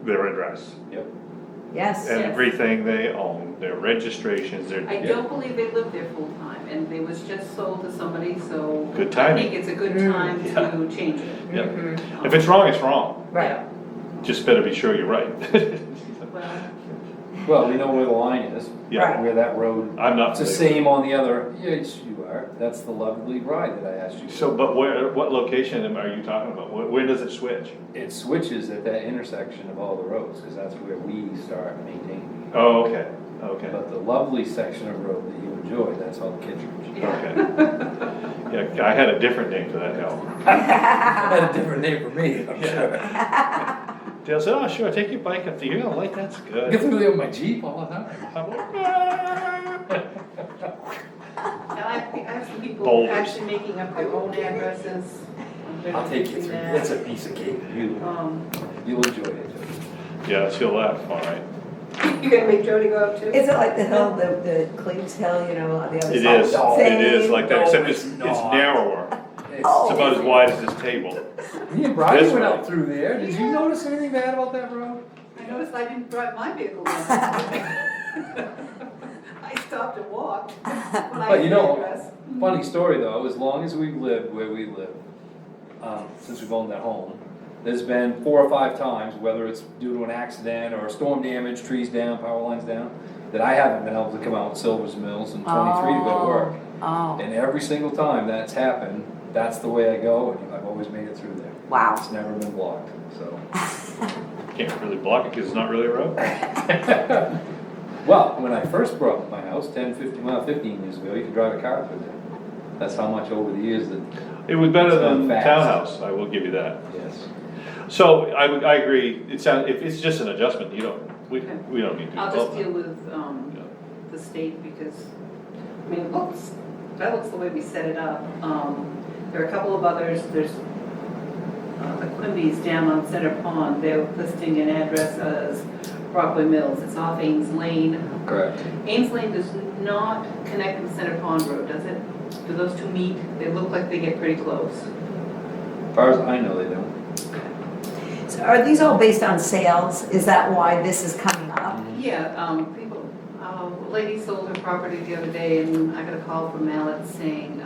their address yep. Yes. and Yes. everything they own, their registrations, their. I don't believe they live there full time, and they was just sold to somebody, so. Good I timing. think it's a good Mm. time Yeah. to change it. Yeah. Mhm. If it's wrong, it's wrong. Right. Just better be sure you're right. Well, Well, we know where the line is. Yeah. Right. Where that road, I'm not. it's the same on the other, yes, you are. That's the lovely ride that I asked you. So, but what location are you talking about? Where does it switch? It switches at that intersection of all the roads, because that's where we start maintaining. Oh, okay, okay, But the lovely section of road that you enjoy, that's all Kittredge. okay. Yeah, I had a different name for that hill. Had a different name for me, I'm sure. Dale said, oh, sure, take your bike up there, you're gonna like, that's I good. get through there with my Jeep all the time. I'm like, and I have some people Boulders. actually making up their own addresses. I'll take you through, it's a piece of cake, you'll enjoy it. yeah, she'll laugh, all right. You gonna make Jody go up too? Is it like the hill, the Cleves Hill, you know, on the other It side? is, No, it is like that, no, except it's it's not. narrower. It's- Oh. It's about as wide as this table. Me and Brian This went way. out through there, did you notice anything bad about that road? I noticed I didn't drive my vehicle down. I stopped and walked when I But you had the know, address. funny story though, as long as we've lived where we live, since we've owned that home, there's been 4 or 5 times, whether it's due to an accident or storm damage, trees down, power lines down, that I haven't been able to come out with Silver's Mills and 23 to go to work. Oh, And every single time that's happened, that's the way I go, and I've always made it through there. wow. It's never been blocked, so. Can't really block it because it's not really a road. Well, when I first brought up my house, 15 years ago, you could drive a car through there. That's how much over the years that, It was better It's than gone fast. townhouse, I will give you that. yes. So I agree, if it's just an adjustment, we don't need to. I'll just deal with, Yeah. the state because, I mean, that looks the way we set it up. There are a couple of others, there's, the Quimby's down on Center Pond, they're listing an address as Brockway Mills, it's off Ames Lane. Correct. Ames Lane does not connect with Center Pond Road, does it? Do those two meet? They look like they get pretty close. As far as I know, they don't. So are these all based on sales? Is that why this is coming up? Yeah, people, a lady sold her property the other day and I got a call from Mallet saying,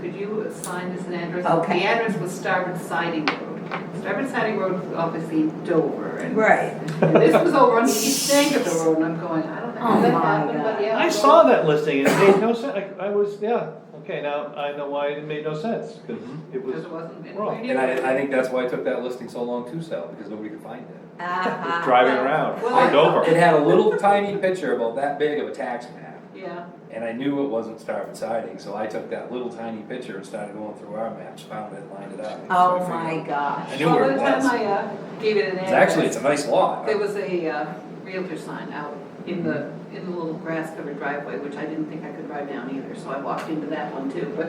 could you assign this an address? Okay. The address was Starboard Siding Road. Starboard Siding Road was obviously Dover and. Right. And this was over on the east bank of the road and I'm going, I don't know how Oh that my happened, but God. yeah. I saw that listing and it made no sense, I was, yeah, okay, now I know why it made no sense, because it was Because it wasn't. in wrong. radio. And I think that's why it took that listing so long to sell, because nobody could find it. Uh-huh. driving around Well, on It Dover. had a little tiny picture about that big of a tax map. Yeah, And I knew it wasn't Starboard Siding, so I took that little tiny picture and started going through our maps, found it, lined it up. Oh So I my figured- gosh. I knew well, where by it the time was. I gave it an It's address. actually, it's a nice lot. There was a realtor sign out in the little grass covered driveway, which I didn't think I could drive down either, so I walked into that one too, but,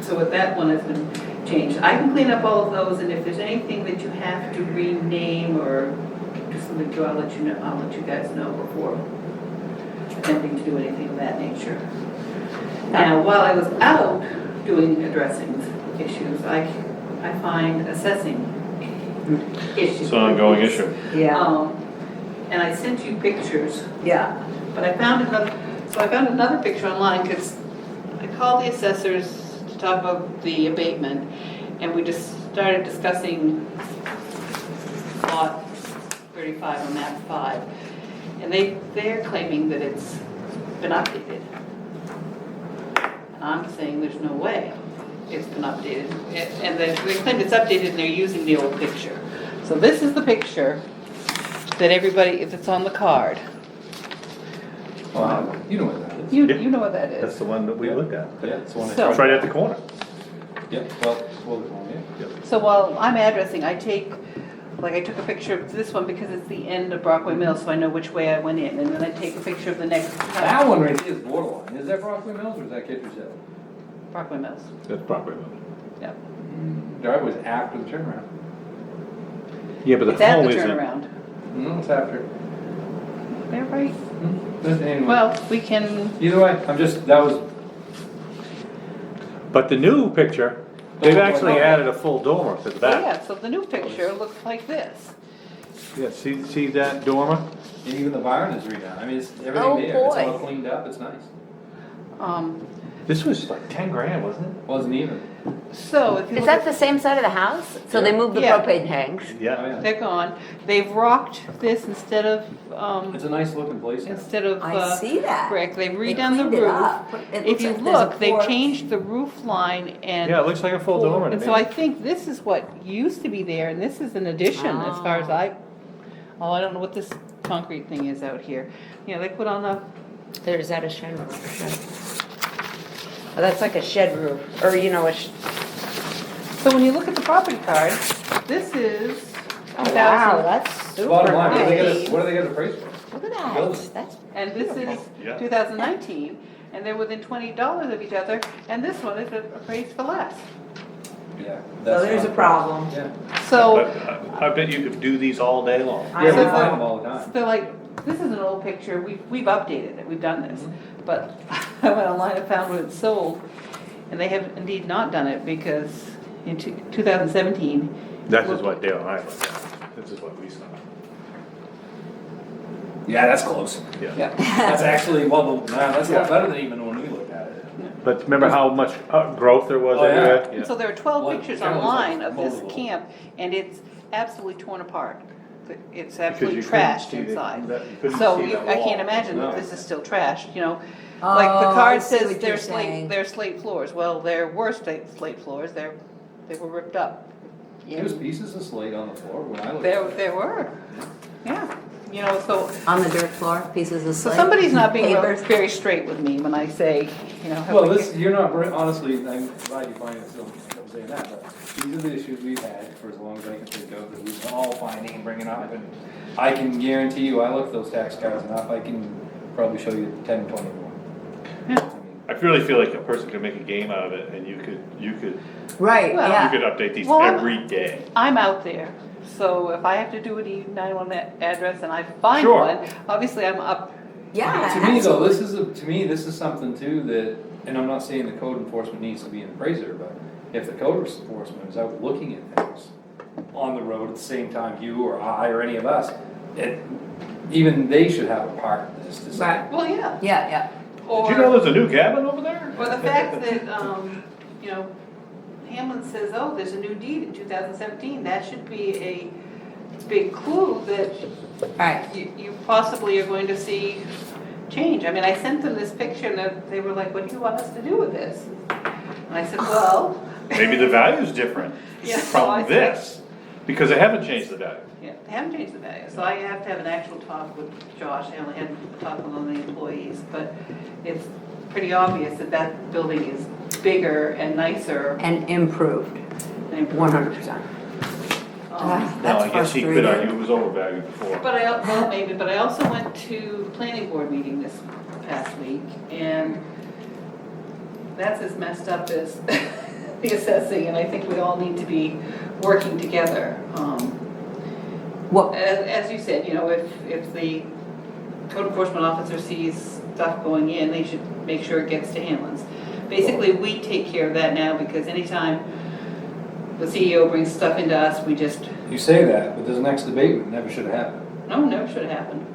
so with that one has been changed. I can clean up all of those, and if there's anything that you have to rename or do something to, I'll let you guys know before attempting to do anything of that nature. Now, while I was out doing addressing issues, I find assessing issues. It's an ongoing issue. Yeah, And I sent you pictures, yeah. but I found another picture online because I called the assessors to talk about the abatement, and we just started discussing lot 35 on map 5. And they're claiming that it's been updated. And I'm saying there's no way it's been updated. And they claim it's updated and they're using the old picture. So this is the picture that everybody, that's on the card. Wow, you know what that is. You know what that is. That's the one that we looked at. Yeah, it's the one I So- It's right at the corner. Yeah, well, it's one, yeah. So while I'm addressing, I take like I took a picture of this one because it's the end of Brockway Mills, so I know which way I went in, and then I take a picture of the next That one right here is borderline. Is that Brockway Mills or is that Kitcher's Hill? Brockway Mills. That's probably. Yep. Driveway's after the turnaround. Yeah, but It's at home the isn't. turnaround. No, it's after. They're right. But anyway, Well, we can, either way, that was, But the new picture, they've Don't look actually like- added a full dormer to the oh back. yeah, so the new picture looks like this. Yeah, see that dormer? and even the barn is redone. I mean, it's Oh, everything there. It's boy. all cleaned up. It's nice. This was like 10 grand, wasn't it? Wasn't even. So if you Is look that at, the same side of the house? So they moved the Yeah. propane tanks? Oh, Yeah. yeah. they're gone, they've rocked this instead of, It's a nice looking place. now. I see that. brick, they've They redone the cleaned it roof. up. It If looks you like there's a look, they've porch. changed the roof line and. Yeah, it looks like a full dormer to And me. so I think this is what used to be there, and this is an addition as far as I don't know what this concrete thing is out here. You know, they put on the, There's that a shed roof? Oh, that's like a shed roof, or you know, so when you look at the property card, this is oh 2000. wow, that's super Bottom line, nice. what do they got the price for? Look at Building. that, that's, And this is Yeah. 2019, and they're within $20 of each other, and this one is appraised for less. Yeah. so there's a problem. Yeah. So, But I bet you could do these all day long. I Yeah, we know. find them all the time. they're like, this is an old picture, we've updated it, we've done this. But I went online and found what it's sold, and they have indeed not done it, because in 2017. This is what Dale and I looked at. This is what we saw. Yeah, that's close. Yeah. Yeah. That's actually, well, that's a Yeah. lot better than even when we looked at it. But remember how much growth there was Oh, yeah. everywhere? And so there are 12 Well, pictures it was online like of this moldable. camp, and it's absolutely torn apart. It's Because absolutely you couldn't trashed see the- inside. you couldn't So see that I wall. can't imagine No. that this is still trashed, you know? Like the Oh, I card see says what they're you're saying. slate floors. Well, there were slate floors, they were ripped up. There was pieces of slate on the floor when I looked. There were, yeah. You know, so On the dirt floor, pieces of so slate. somebody's not being Paper. very straight with me when I say, you know. have Well, we- this, you're not, honestly, I'm glad you find it still, I'm saying that, but these are the issues we've had for as long as I can think of, that we've all finding and bringing up, and I can guarantee you, I look at those tax cards enough, I can probably show you 10, 20 more. Yeah. I mean, I really feel like a person could make a game out of it, and you could Right, Well- yeah. update these Well, I'm- every day. I'm out there, so if I have to do an E91 address and I find Sure. one, obviously I'm up. Yeah, To me though, absolutely. to me, this is something too that, and I'm not saying the code enforcement needs to be an appraiser, but if the code enforcement is out looking at things on the road at the same time you or I or any of us, even they should have a part in this to say. Right. Well, yeah. Yeah, yeah. Did you know there's a new cabin over there? Or the fact that, you know, Hamlin says, oh, there's a new deed in 2017, that should be a big clue that Right. you possibly are going to see change. I mean, I sent them this picture and they were like, what do you want us to do with this? And I said, well. Maybe the value's different Yeah, so I from said- this, because they haven't changed the value. Yeah, they haven't changed the value, so I have to have an actual talk with Josh, I only had a talk with one of the employees, but it's pretty obvious that that building is bigger and nicer And improved, than. 100%. Um, Now, I guess he could frustrating. argue it was overvalued before. But I also went to the planning board meeting this past week, and that's as messed up as the assessing, and I think we all need to be working together. What, As you said, you know, if the code enforcement officer sees stuff going in, they should make sure it gets to Hamlin's. Basically, we take care of that now, because anytime the CEO brings stuff into us, we just, You say that, but this next debate would never should have happened. no, never should have happened.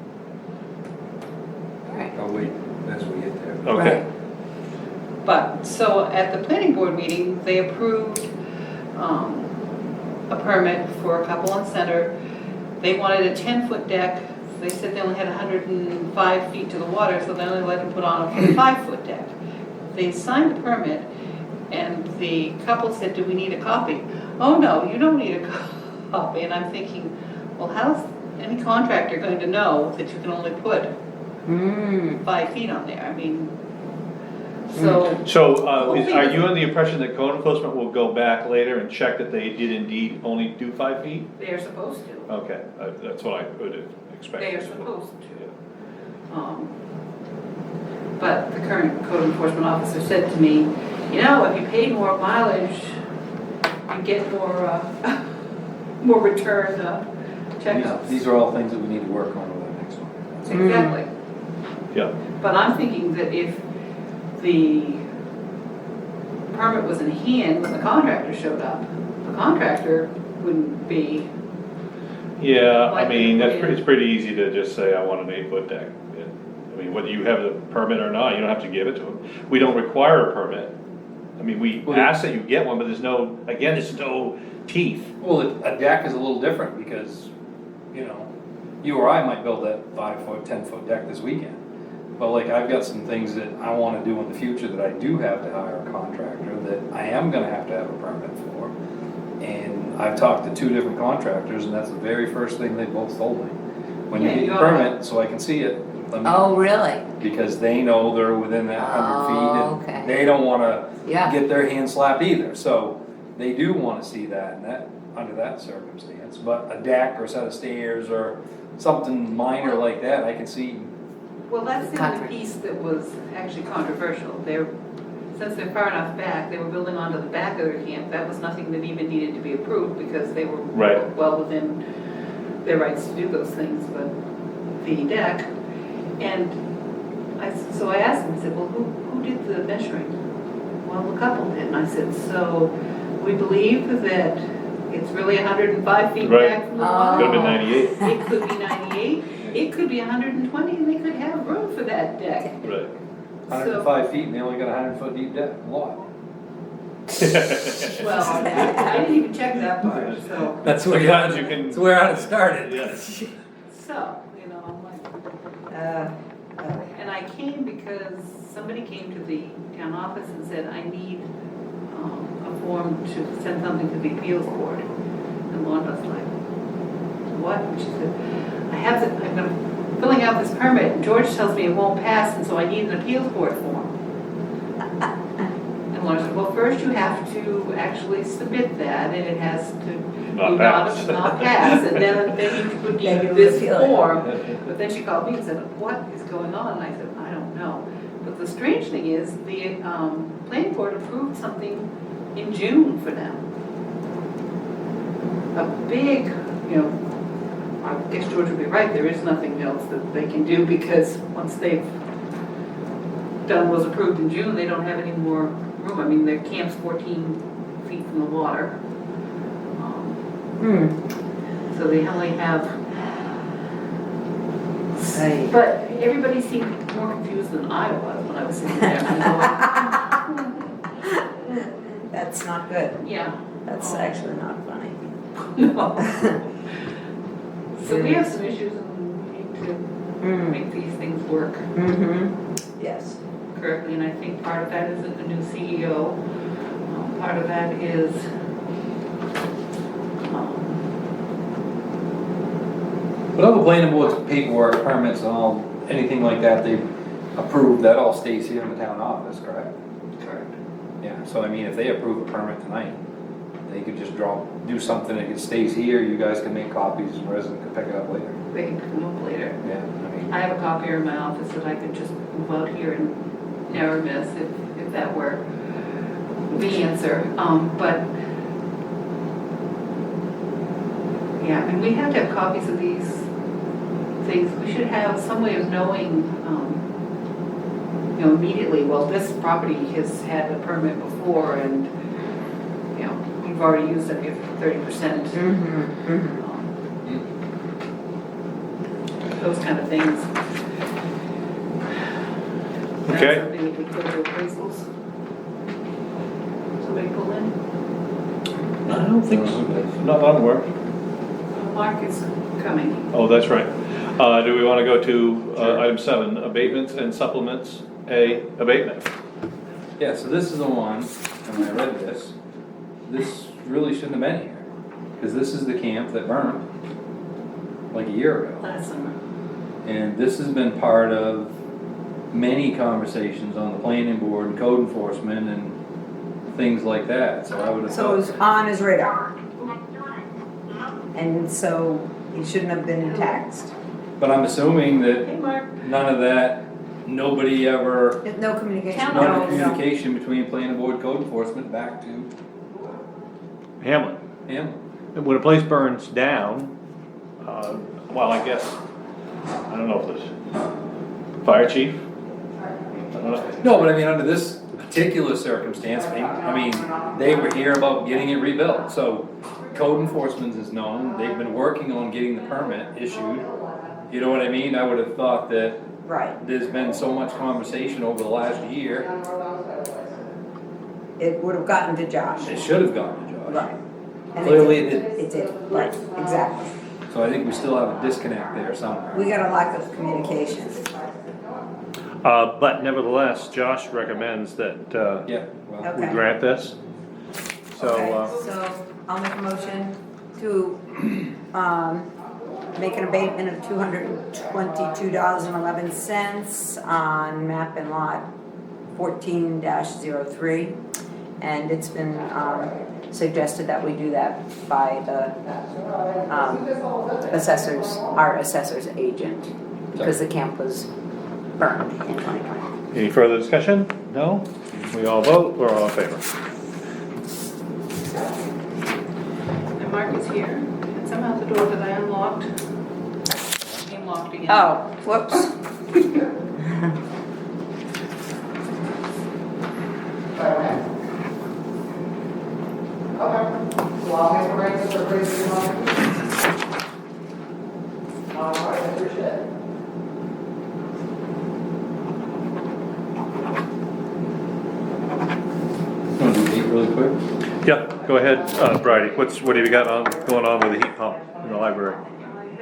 right, Oh wait, as we get there. Okay. right. But, so at the planning board meeting, they approved a permit for a couple on Center. They wanted a 10-foot deck. They said they only had 105 feet to the water, so they only let them put on a 5-foot deck. They signed the permit, and the couple said, do we need a copy? Oh, no, you don't need a copy. And I'm thinking, well, how's any contractor going to know that you can only put 5 feet on there? I mean, So, So, are you under the impression that code enforcement will go back later and check that they did indeed only do 5 feet? they're supposed to. Okay, that's what I would expect. They are supposed to. But the current code enforcement officer said to me, you know, if you paid more mileage, you get more, more return checkups. These are all things that we need to work on over the next one. Exactly. Yeah, But I'm thinking that if the permit was in hand when the contractor showed up, the contractor wouldn't be, yeah, I Like, mean, yeah. it's pretty easy to just say, I want an 8-foot deck. Yeah. I mean, whether you have the permit or not, you don't have to give it to them. We don't require a permit. I mean, we Well, ask that you get one, but there's no teeth. Well, a deck is a little different because, you know, you or I might build that 5-foot, 10-foot deck this weekend. But like, I've got some things that I wanna do in the future that I do have to hire a contractor that I am gonna have to have a permit for. And I've talked to 2 different contractors, and that's the very first thing they both told me. When you Yeah, get you your gotta- permit, so I can see it, let me. Oh, really? Because they know they're within that 100 feet, Oh, okay. and they don't wanna Yeah. get their hand slapped either, so they do wanna see that, and that, under that circumstance. But a deck or a set of stairs or something minor like that, I can see. well, that's the other Contract. piece that was actually controversial. Since they're far enough back, they were building onto the back of their camp. That was nothing that even needed to be approved because they were Right. well within their rights to do those things, but the deck. And so I asked them, I said, well, who did the measuring? Well, the couple did. And I said, so we believe that it's really 105 feet Right. back from the Oh. water? Could've been 98. It could be 98, it could be 120, and they could have room for that deck. Right. 105 feet and they only got a 100-foot deep deck, lot. Well, I didn't even check that part, so, That's Sometimes you can. That's where I started. Yes. I'm like, and I came because somebody came to the town office and said, I need a form to send something to the appeals board. And Londa's like, what? And she said, I'm filling out this permit, and George tells me it won't pass, and so I need an appeals board form. And Laura said, well, first you have to actually submit that, and it has to Not be pass. not pass, and then you would Then need you this appeal it. form. But then she called me and said, what is going on? And I said, I don't know. But the strange thing is, the planning board approved something in June for them. A big, I guess George would be right, there is nothing else that they can do because once they've done was approved in June, they don't have any more room. I mean, their camp's 14 feet from the water. So they only have, Right. but everybody seemed more confused than I was when I was sitting there. That's not good. Yeah. That's actually not funny. No. So we have some issues and we need to make these things work Mm-hmm. Yes. correctly, and I think part of that is a new CEO. Part of that is But all the planning board's paperwork, permits and all, anything like that they approve, that all stays here in the town office, correct? correct. Yeah, so I mean, if they approve a permit tonight, they could just do something that it stays here, you guys can make copies and resident can pick it up later. They can come up later. Yeah, I mean, I have a copier in my office that I could just move out here and never miss if that were the answer. But yeah, and we have to have copies of these things. We should have some way of knowing, immediately, well, this property has had a permit before and, we've already used it for 30%. Mm-hmm. Those kind of things. Okay. That's something that we could do appraisals. Somebody pull in? I don't think so. Not that I'm aware. Mark is coming. Oh, that's right. Do we want to go to item 7, abatements and supplements? A, abatement. yeah, so this is the one, and when I read this really shouldn't have been here. Because this is the camp that burned like a year ago. Last summer. And this has been part of many conversations on the planning board and code enforcement and things like that, so I would have So it was thought. on his radar. And so he shouldn't have been taxed. But I'm assuming Hey, that Mark. none of that, nobody ever, There's no communication. Town none No, of no. communication between planning board, code enforcement back to Hamlet. him. And when a place burns down, well, I guess, I don't know if there's fire chief. I don't know. No, but I mean, under this particular circumstance, I mean, they were here about getting it rebuilt, so code enforcement is known, they've been working on getting the permit issued. You know what I mean? I would have thought that Right. there's been so much conversation over the last year, It would have gotten to Josh. it should have gone to Josh. Right. And Clearly it didn't. It did, right, exactly. So I think we still have a disconnect there somewhere. We got a lack of communication. But nevertheless, Josh recommends that, Yeah, well, we Okay. grant this. So, Okay, so I'll make a motion to, make an abatement of $222.11 on map and lot 14-03. And it's been, suggested that we do that by the, assessors, our assessor's agent, because the camp was burned in 2020. any further discussion? No? We all vote, we're all in favor. And Mark is here, and somehow the door that I unlocked became locked again. Oh, whoops. want to do eight really quick? Yeah, go ahead, Bridie, what have you got going on with the heat pump in the library? I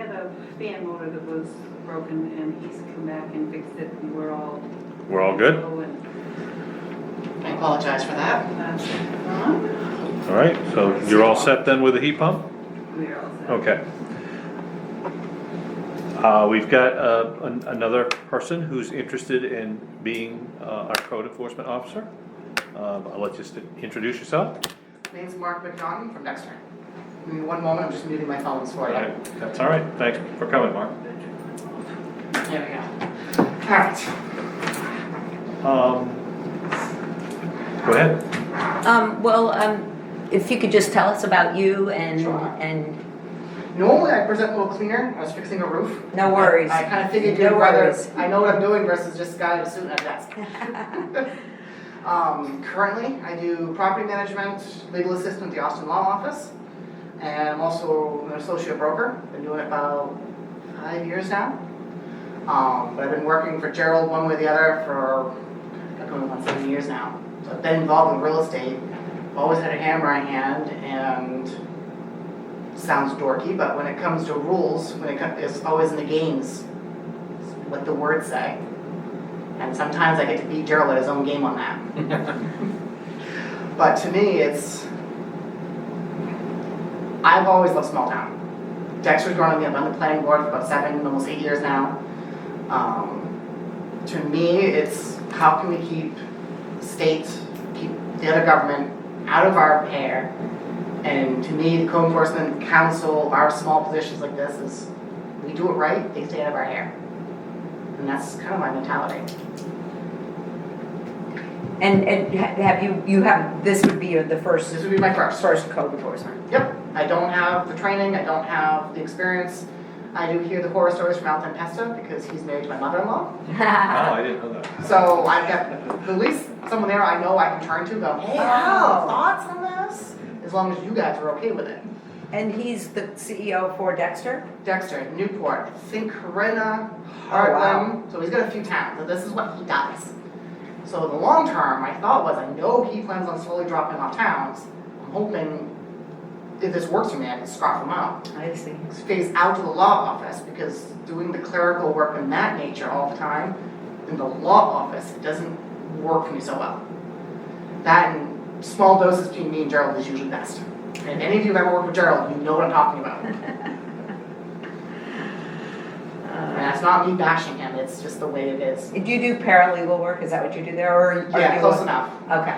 had a fan motor that was broken, and he's come back and fixed it, and we're all. We're all good? And I apologize for that. that's on. All right, so you're all set then with the heat pump? We're all set. Okay. We've got another person who's interested in being our code enforcement officer. I'll let you introduce yourself. My name's Mark McDonald from Dexter. Give me one moment, I'm just muting my phones for you. That's all right, thanks for coming, Mark. There we go. Alright, Go ahead. If you could just tell us about you and, Sure. and, normally I present a little cleaner, I was fixing a roof. no worries. I kind of figured No you'd rather, worries. I know what I'm doing versus just a guy in a suit and a desk. Currently, I do property management, legal assistant at the Austin Law Office, and I'm also an associate broker. Been doing it about 5 years now. But I've been working for Gerald one way or the other for going on 7 years now. So I've been involved in real estate, always had a hammer in hand, and sounds dorky, but when it comes to rules, it's always in the games, what the words say. And sometimes I get to beat Gerald at his own game on that. But to me, I've always loved small town. Dexter's grown up, I've been on the planning board for about 7, almost 8 years now. To me, it's how can we keep state, keep the other government out of our hair. And to me, the code enforcement council, our small positions like this is, we do it right, they stay out of our hair. And that's kind of my mentality. and have you have, this would be the first, This would be my first. first code enforcement. Yep, I don't have the training, I don't have the experience. I do hear the horror stories from Al Tempesta because he's married to my mother-in-law. Oh, I didn't know that. So I've got at least someone there I know I can turn to, go, hey, Al, thoughts on this? As long as you guys are okay with it. And he's the CEO for Dexter? Dexter, Newport, I think Corinna, Oh, wow. Heartland, so he's got a few towns, but this is what he does. So in the long term, my thought was, I know he plans on slowly dropping off towns. I'm hoping if this works for me, I can scarf him out. I see. Phase out to the law office, because doing the clerical work in that nature all the time, in the law office, it doesn't work for me so well. That and small doses between me and Gerald is usually best. And if any of you have ever worked with Gerald, you know what I'm talking about. And that's not me bashing him, it's just the way it is. Do you do paralegal work? Is that what you do there, or? Yeah, close enough. Okay,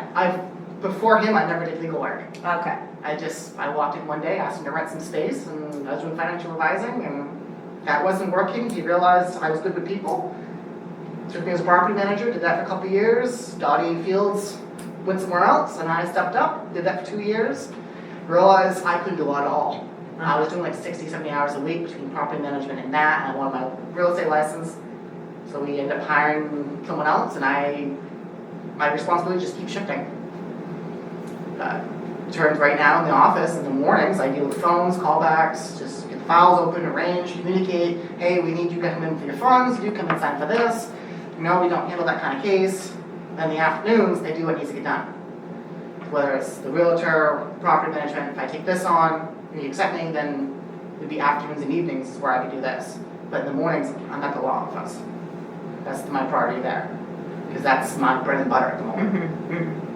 Before him, I never did legal work. okay. I walked in one day, asked him to rent some space, and I was doing financial advising, and that wasn't working. He realized I was good with people. Took me as a property manager, did that for a couple of years. Dottie and Fields went somewhere else, and I stepped up, did that for 2 years. Realized I couldn't do it all. I was doing like 60, 70 hours a week between property management and that, and I wanted my real estate license. So we ended up hiring someone else, and my responsibility just keeps shifting. Turns right now in the office, in the mornings, I deal with phones, callbacks, just get the files open, arrange, communicate, hey, we need you to come in for your funds, you come and sign for this. No, we don't handle that kind of case. Then in the afternoons, they do what needs to get done. Whether it's the realtor, property management, if I take this on, and you accept me, then it'd be afternoons and evenings is where I could do this. But in the mornings, I'm at the law office. That's my priority there, because that's my bread and butter at the moment.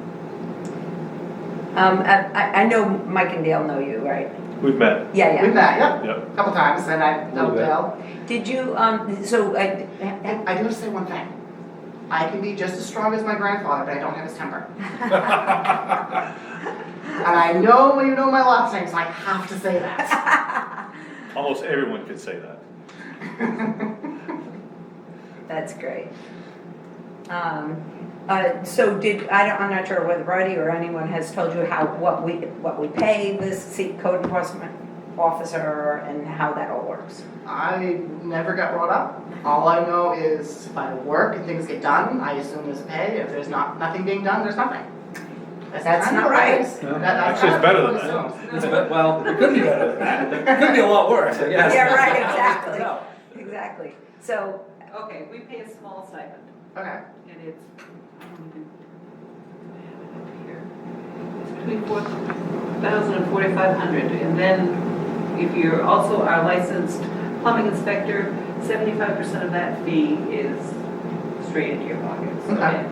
I know Mike and Dale know you, right? We've met. Yeah, We've met, Yep. a couple times, and I've Little helped bit. Dale. Did you, so, And I do have to say one thing. I can be just as strong as my grandfather, but I don't have his temper. And I know you know my last name, so I have to say that. Almost everyone could say that. that's great. So I'm not sure whether Brady or anyone has told you what we pay this code enforcement officer and how that all works. I never got brought up. All I know is if I work and things get done, I assume there's pay. If there's nothing being done, there's nothing. That's kind of not what it right. is. No. That's Actually, it's kind of better what than it that. is. It's a bit- Well, it could be better than that. It could be a lot worse, I guess. Yeah, right, exactly. So, Okay, we pay a small stipend, Okay. and it's, I don't even have it up here. It's between 4,000 and 4,500, and then if you're also our licensed plumbing inspector, 75% of that fee is straight into your pocket. So, Okay.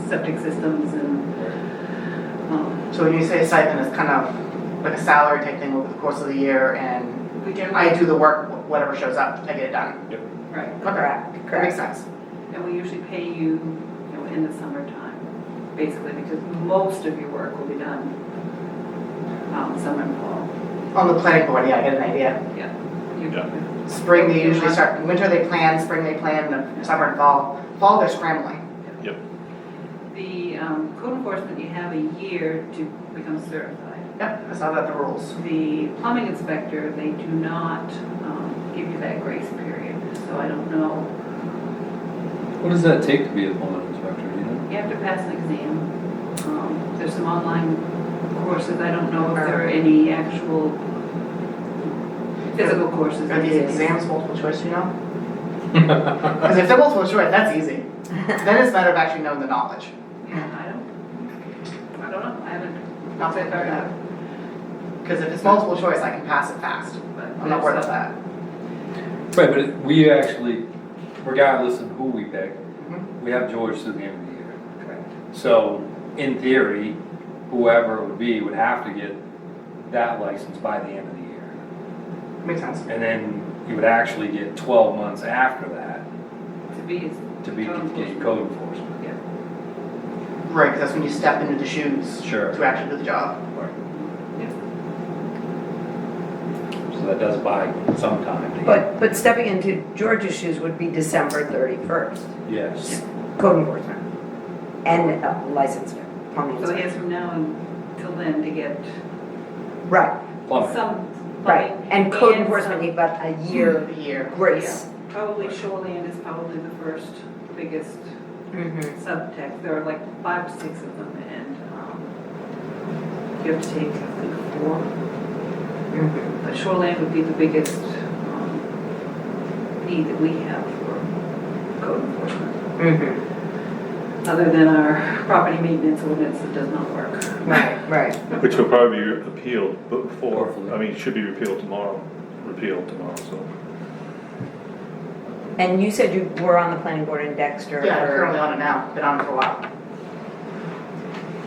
septic systems and, So when you say a stipend, it's kind of like a salary type thing over the course of the year, and we generally. I do the work, whatever shows up, I get it done. Right, correct, That makes correct. sense. and we usually pay you, in the summertime, basically, because most of your work will be done, summer and fall. On the planning board, yeah, I get an idea. Yeah. Spring, they usually start, winter they plan, spring they plan, the summer and fall. Fall, they're scrambling. The code enforcement, you have a year to become certified. Yep, I saw that in the rules. The plumbing inspector, they do not give you that grace period, so I don't know. What does that take to be a plumbing inspector, do you know? You have to pass an exam. There's some online courses, I don't know if there are any actual physical courses. Are the exams multiple choice, you know? Because if they're multiple choice, that's easy. Then it's a matter of actually knowing the knowledge. Yeah, I don't know, I haven't. Not I've that heard of it, Because if it's multiple choice, I can pass it fast. but I'm not worried about that. Right, but we actually, regardless of who we pick, Mhm. we have George through the end of the year. Correct. So, in theory, whoever it would be would have to get that license by the end of the year. Makes sense. And then you would actually get 12 months after that To be. to be Code enforcement. code enforcement. Yeah. Right, because that's when you step into the shoes Sure. to actually do the job. So that does buy some time to But stepping into George's shoes would be December 31st, Yes. code enforcement, and licensed plumbing So he inspector. has from now until then to get Right, Plumbing. some right, plumbing. and code some- enforcement, you've got a year The year. grace. Probably Shoreland is probably the first biggest Mhm. subtext. There are like 5 to 6 of them, and you have to take, I think, 4. Mhm. But Shoreland would be the biggest need that we have for code enforcement. Mhm. Other than our property maintenance ordinance that does not work. Right. Which will probably be appealed before, Hopefully. I mean, it should be repealed tomorrow, so. And you said you were on the planning board in Dexter. Yeah, I'm for- currently on it now. Been on it for a while.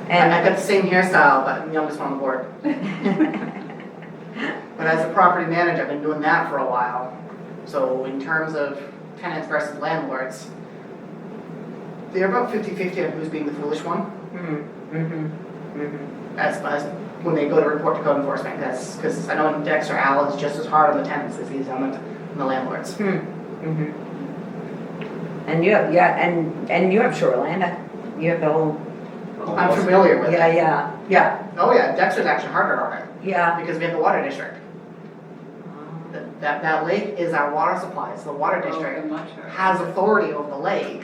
I've And, got the same hairstyle, but I'm the youngest one on the board. But as a property manager, I've been doing that for a while. So in terms of tenants versus landlords, they're about 50-50 on who's being the foolish one. As when they go to report to code enforcement, that's because I know Dexter Al is just as hard on the tenants as he is on the landlords. And you have, yeah, and you have Shoreland, you have the whole, I'm familiar with it. yeah, Oh yeah, Dexter's actually harder on it yeah. because we have the water district. That lake is our water supply, so the water district has authority over the lake.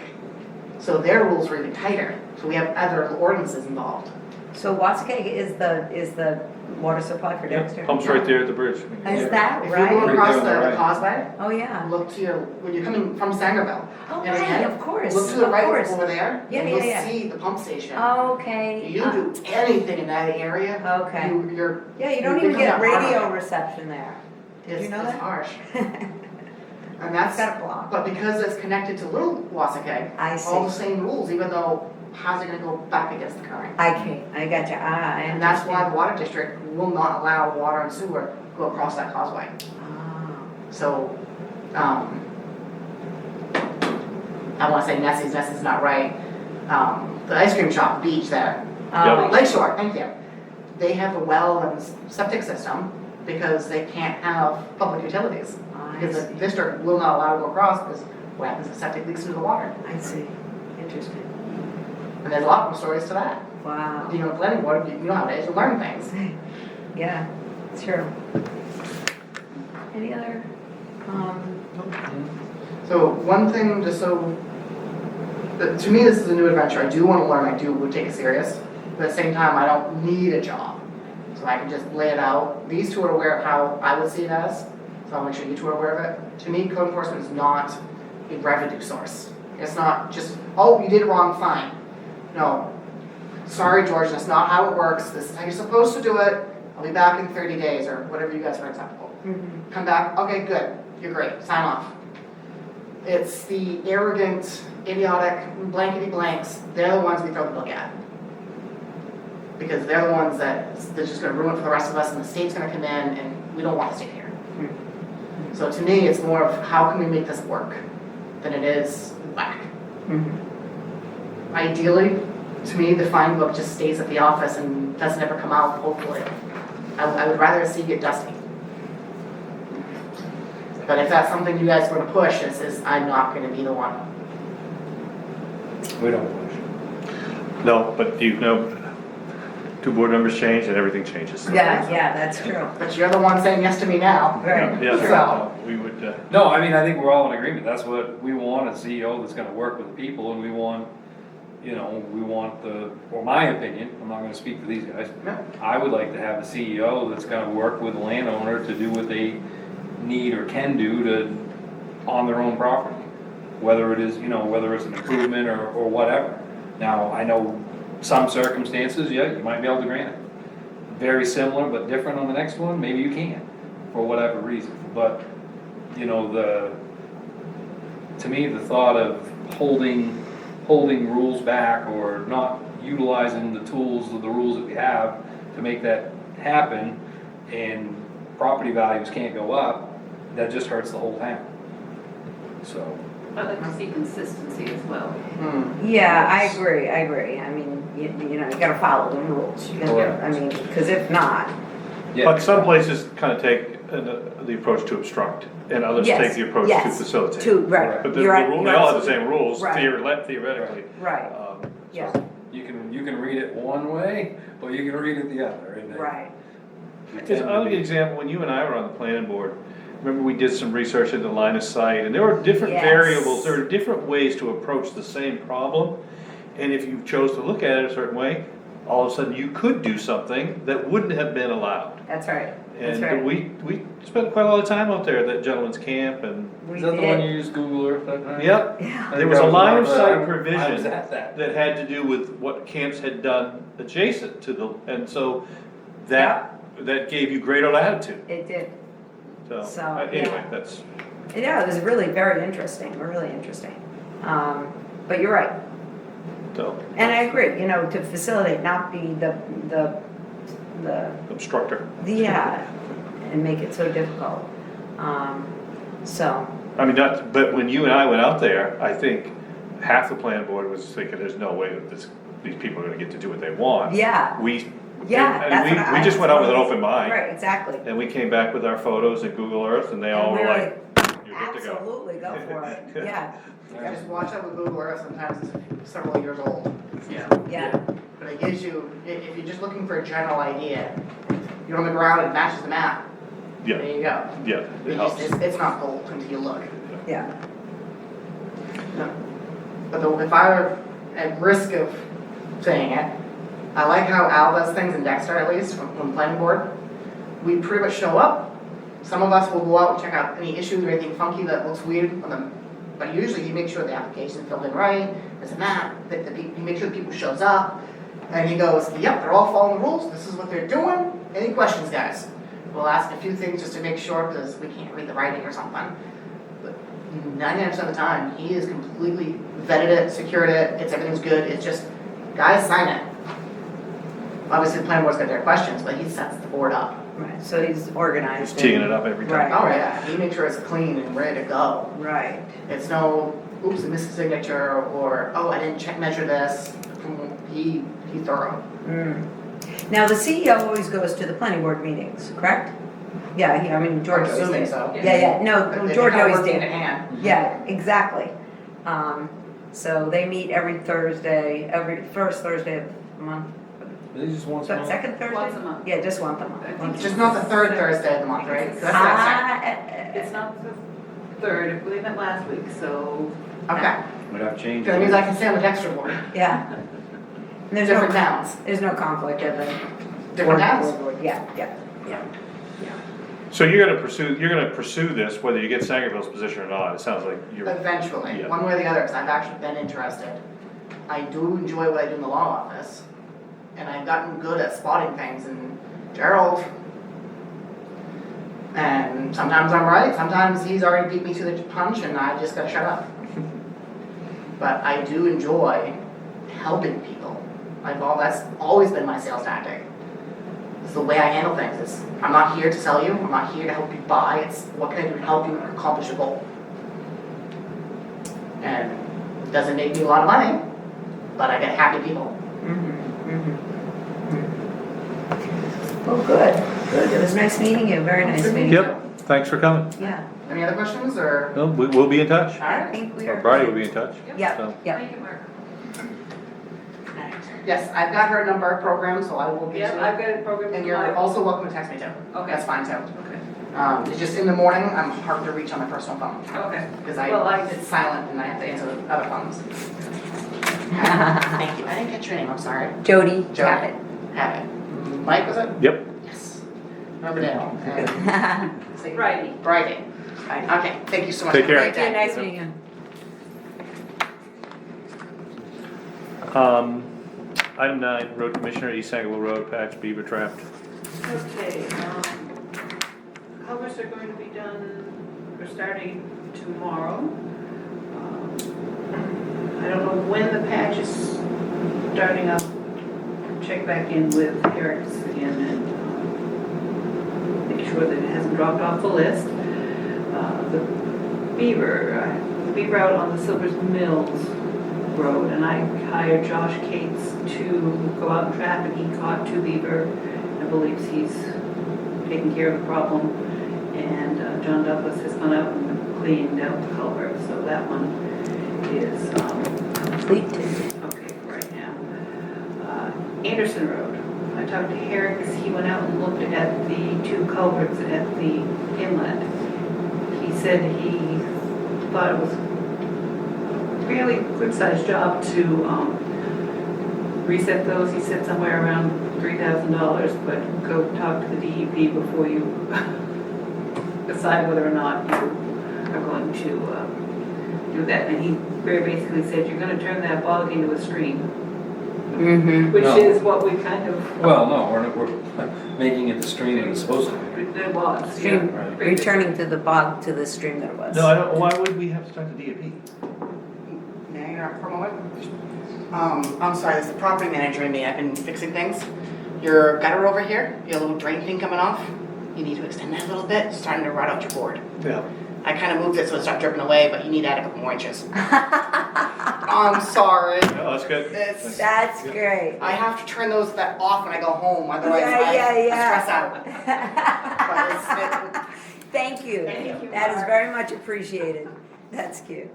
So their rules are even tighter, so we have other ordinances involved. So Wasakeg is the water supply for Dexter? Pumps right there at the bridge. Is that If you're going right? across Right there on the the right. causeway, Oh, yeah. look to your, when you're coming from Sangerville. Oh, and right, again, of course, Look to the of right course. over there, Yeah, and yeah, you'll yeah. see the pump station. Okay. You do anything in that area, Okay. you're. Yeah, you don't you're even get becoming a radio harm. reception there. Did you know It's that? harsh. And It's that's, got a block. but because it's connected to Little Wasakeg, I all the see. same rules, even though how's it gonna go back against the current? I got you, I And that's why understand. the water district will not allow water and sewer to go across that causeway. Ah. So, I wanna say Nessie's not right. The ice cream shop, beach there, Oh, Lakeshore, thank you. They have a well and septic system because they can't have public utilities. I Because the see. district will not allow to go across because what happens if septic leaks into the water? I see, interesting. And there's a lot more stories to that. Wow. You know, planning board, you know how it is, you learn things. Yeah, it's true. Any other, So one thing, just so, to me, this is a new adventure. I do want to learn, would take it serious. But at the same time, I don't need a job. So I can just lay it out. These two are aware of how I would see it as, so I'll make sure you two are aware of it. To me, code enforcement is not a revenue source. It's not just, oh, you did it wrong, fine. No, sorry, George, that's not how it works. This is how you're supposed to do it. I'll be back in 30 days or whatever you guys find acceptable. Come back, okay, good, you're great, sign off. It's the arrogant, idiotic, blankety blanks, they're the ones we throw the book at. Because they're the ones they're just gonna ruin it for the rest of us and the state's gonna come in and we don't want the state here. So to me, it's more of how can we make this work than it is whack. Ideally, to me, the fine book just stays at the office and doesn't ever come out, hopefully. I would rather see it dusty. But if that's something you guys want to push, I'm not gonna be the one. We don't push. No, but you know, two board members change and everything changes. yeah, that's true. But you're the one saying yes to me now. Right. Yeah, So- we would, No, I mean, I think we're all in agreement, that's what, we want a CEO that's gonna work with the people, and we want, you know, or my opinion, I'm not gonna speak for these guys. No. I would like to have a CEO that's gonna work with the landowner to do what they need or can do on their own property. Whether it is, you know, whether it's an improvement or whatever. Now, I know some circumstances, yeah, you might be able to grant it. Very similar but different on the next one, maybe you can't, for whatever reason. But, you know, to me, the thought of holding rules back or not utilizing the tools of the rules that we have to make that happen and property values can't go up, that just hurts the whole town. So, I'd like to see consistency as well. Yeah, I agree. I mean, you know, you gotta follow the rules. You gotta, I mean, because if not, yeah. but some places kind of take the approach to obstruct and others take the approach to yes, facilitate. right. But You're right, they you're all have the absolutely- same rules right. theoretically. Right, So- yeah, You can read it one way, or you can read it the other. And right. Because I'll give you an example, when you and I were on the planning board, remember we did some research into line of sight, and there were different Yes. variables, there were different ways to approach the same problem. And if you chose to look at it a certain way, all of a sudden you could do something that wouldn't have been allowed. That's right. That's right. And we spent quite a lot of time out there at that gentleman's camp, and, We Is that the one you did. used Google Earth that time? yep. Yeah. There was a line of I sight was provision at that. that had to do with what camps had done adjacent to and so that gave you greater latitude. It did. So, Anyway, yeah. that's, Yeah, it was really very interesting, really interesting. But you're right. so, And I agree, you know, to facilitate, not be the, obstructor. yeah, and make it so difficult. So, I mean, but when you and I went out there, I think half the planning board was thinking, there's no way that these people are gonna get to do what they want. yeah, We, yeah, and that's what we just went out with an open mind. right, exactly. And we came back with our photos and Google Earth, and they all And were we like, you're good to go. absolutely, go for it, yeah, Just watch out with Google Earth, sometimes it's several years old. yeah, But it gives you, if you're just looking for a general idea, you're on the ground, it matches the map. Yeah, There you go. yeah, it helps. It's not gold until you look. yeah. But if I were at risk of saying it, I like how Al does things in Dexter at least, from planning board. We pretty much show up. Some of us will go out and check out any issues or anything funky that looks weird on them. But usually he makes sure the application's filled in right, there's a map, he makes sure the people shows up. And he goes, yep, they're all following the rules, this is what they're doing. Any questions, guys? We'll ask a few things just to make sure, because we can't read the writing or something. But 99% of the time, he has completely vetted it, secured it, everything's good, it's just, guys, sign it. Obviously, the planning board's got their questions, but he sets the board up. Right, so he's organized. Just teeing it up every time. Right. Oh yeah, he makes sure it's clean and ready to go. Right, It's no, oops, I missed a signature, or, oh, I didn't check measure this. He thorough. now the CEO always goes to the planning board meetings, correct? Yeah, I mean, George I'm always assuming did. so. Yeah, no, But they George kinda always work hand in did. hand. Yeah, exactly. So they meet every Thursday, every first Thursday of the month. They just want Is that some. second Thursday? Once a month. Yeah, just once a month. I think Once a Just month. not the third Thursday of the month, right? 'Cause that's not It's not the third, I believe it went last week, so. second. Okay, Might have changed. that means I can stay on the Dexter board. Yeah. And there's Different no, towns, there's no conflict of the. different board- towns. board- Yeah, yeah. So you're gonna pursue this, whether you get Sangerville's position or not, it sounds like you're, Eventually, Yeah. one way or the other, because I've actually been interested. I do enjoy what I do in the law office, and I've gotten good at spotting things, and Gerald, and sometimes I'm right, sometimes he's already beat me to the punch, and I just gotta shut up. But I do enjoy helping people. That's always been my sales tactic. It's the way I handle things. I'm not here to sell you, I'm not here to help you buy, it's what can I do to help you accomplish a goal. And it doesn't make me a lot of money, but I get happy people. Oh, good, good. It was nice meeting you, very nice meeting you. yep, thanks for coming. Yeah, Any other questions, or? Well, we'll be in touch, I Alright. think we or are. Bridie will be in touch. Yeah, So. yeah. Thank you, Mark. Yes, I've got her number programmed, so I will get Yep, you I've it. got it programmed. And you're also welcome to text me too. Okay. That's fine too. Okay, It's just in the morning, I'm hard to reach on my personal phone. okay. Because Well, it's silent and I have to answer the other phones. Thank you. I didn't catch your name, I'm sorry. Jody Jody. Cabot. Have it. Mike, was it? Yep. Yes. Riverdale. And Friday. Friday. Okay, thank you so much. Take Have a care. great day. Nice meeting you. Item 9, road commissioner, East Sangerville Road, patch beaver trapped. Okay, culverts are going to be done, or starting tomorrow. I don't know when the patch is starting up. Check back in with Eric's again and make sure that it hasn't dropped off the list. The beaver out on the Silver's Mills Road, and I hired Josh Cates to go out and trap, and he caught 2 beaver and believes he's taking care of the problem. And John Douglas has gone out and cleaned out the culvert, so that one is Completed. okay for right now. Anderson Road, I talked to Herrick's, he went out and looked at the 2 culverts at the inlet. He said he thought it was a fairly good-sized job to reset those. He said somewhere around $3,000, but go talk to the DEP before you decide whether or not you are going to do that. And he very basically said, you're going to turn that bog into a stream, which No. is what we kind of, Well, no, we're making it the stream that it's supposed to be. it was. Stream, yeah. returning to the bog, to the stream that it was. No, I don't, why would we have to talk to DEP? May I interrupt for a moment? I'm sorry, it's the property manager in me. I've been fixing things. Your gutter over here, your little drain thing coming off, you need to extend that a little bit, it's starting to rot out your board. Yeah. I kind of moved it so it stopped dripping away, but you need to add a couple more inches. I'm sorry. No, that's good. It's, That's great. I have to turn that off when I go home, otherwise I stress out. But Thank you. Thank you. That is very much appreciated. That's cute.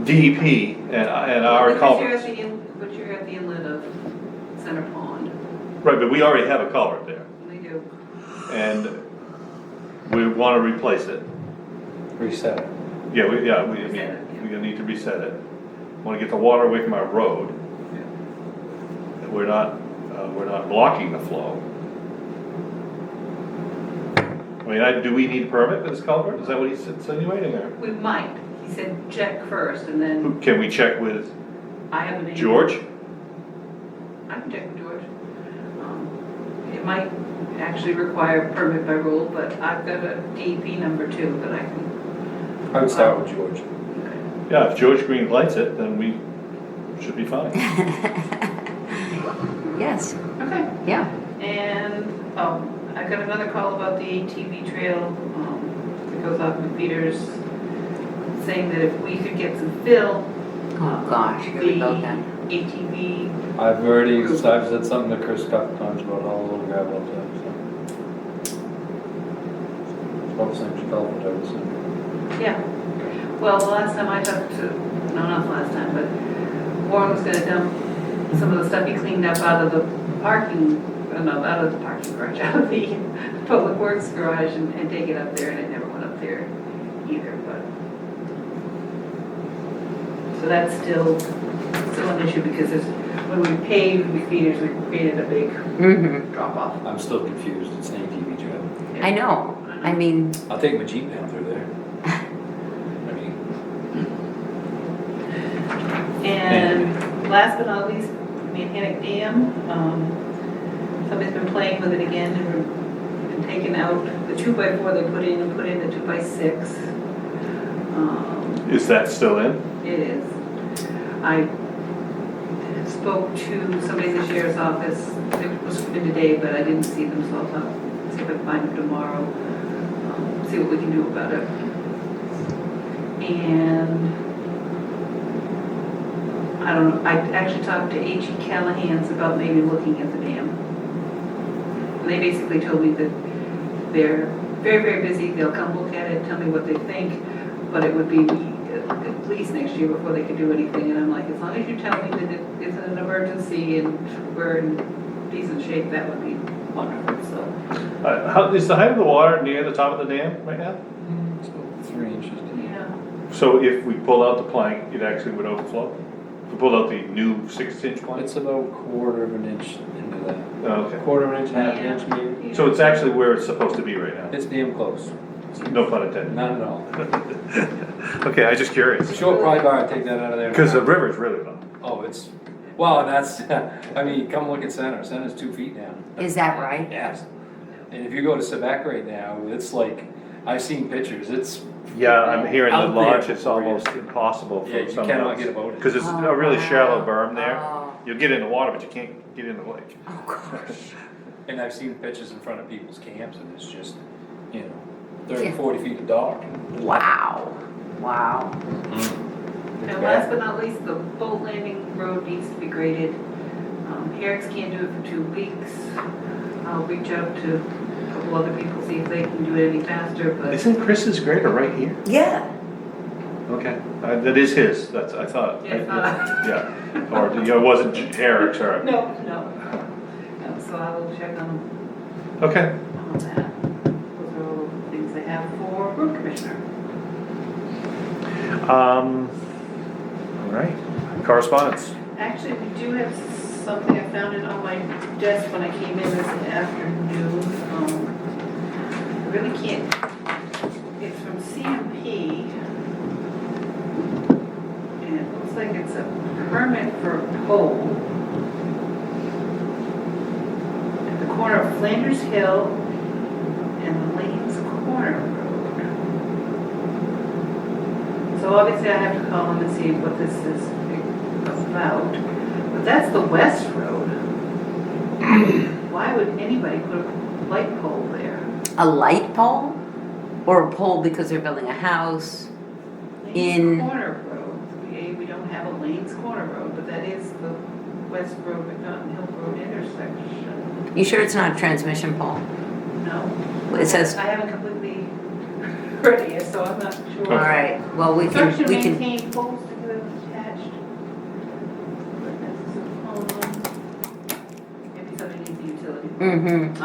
DEP and our Because you're culverts. but you're at the inlet of Center Pond. Right, but we already have a culvert there, We do. and we wanna replace it. Reset it. Yeah, I Reset mean, it, yeah. we're gonna need to reset it. Wanna get the water away from our road. We're not blocking the flow. I mean, do we need a permit for this culvert? Is that what he's insinuating, or? We might. He said check first and then Can we check with I have a name. George? I can check with George. It might actually require a permit by rule, but I've got a DEP number too that I can. I would start with George. Yeah, if George Green lights it, then we should be fine. Yes, Okay. yeah. And, I got another call about the ATV trail, that goes off McPeters, saying that if we could get some fill. Oh, gosh, here we go then. The ATV, I've said something to Chris a couple times about all the little gravel up there, so. It's about the same culvert, I would assume. yeah. Well, the last time I talked to, no, not the last time, but Warren was gonna dump some of the stuff he cleaned up out of the parking, out of the parking garage, out of the public works garage and take it up there, and it never went up there either, but. So that's still an issue because when we paved McPeters, we created a big Mm-hmm. drop off. I'm still confused, it's an ATV trail. I know. I mean, I'll take my Jeep down through there. I mean, And last but not least, Manhattan Dam, somebody's been playing with it again and we've been taking out the 2x4 they put in and put in the 2x6. Is that still in? It is. I spoke to somebody in the sheriff's office, it was in today, but I didn't see them, so I'll see if I can find them tomorrow, see what we can do about it. And I don't know, I actually talked to H.E. Callahan's about maybe looking at the dam. And they basically told me that they're very, very busy, they'll come look at it, tell me what they think, but it would be at least next year before they could do anything, and I'm like, as long as you tell me that it's an emergency and we're in decent shape, that would be wonderful, so. How, is the height of the water near the top of the dam right now? it's about 3 inches. Yeah. So if we pull out the plank, it actually would overflow? If we pulled out the new 6-inch plank? It's about a quarter of an inch into that. Oh, okay. Quarter of an inch, half an inch maybe. So it's actually where it's supposed to be right now? It's damn close. No pun intended. Not at all. Okay, I'm just curious. Short pry bar, take that out of there. Because the river's really low. Oh, it's, well, and that's, I mean, come look at Center. Center's 2 feet down. is that right? Yes. And if you go to Quebec right now, it's like, I've seen pictures, it's. Yeah, I'm hearing the Out there launch, it's for you. almost impossible Yeah, for you some cannot get a boat in. Because it's Oh, a really wow. shallow berm there. Oh. You'll get in the water, but you can't get in the lake. Oh, gosh. And I've seen pictures in front of people's camps and it's just, you know, 30, Yeah. 40 feet of dock. Wow. Wow. And last but not least, the boat landing road needs to be graded. Herrick's can't do it for 2 weeks. I'll reach out to a couple other people, see if they can do it any faster, but. Isn't Chris's grader right here? Yeah. Okay, that is his, that's, I thought. Yeah, it's not. Yeah, or, you know, it wasn't Eric's, or, No. So I will check on okay. that. Those are all the things I have for road commissioner. All right, correspondence. Actually, we do have something, I found it on my desk when I came in this afternoon. I really can't, it's from CMP. And it looks like it's a permit for a pole at the corner of Flanders Hill and the Lanes Corner Road. So obviously I have to call them and see what this is about. But that's the West Road. Why would anybody put a light pole there? A light pole? Or a pole because they're building a house? Lane's Corner Road, we don't have a Lane's Corner Road, but that is the West Road, McNaughton Hill Road intersection. You sure it's not a transmission pole? No. It says, I haven't completely read it, so I'm not sure. all right, well, we can, Construction maintain poles together attached. Maybe somebody needs the utility. Mm-hmm,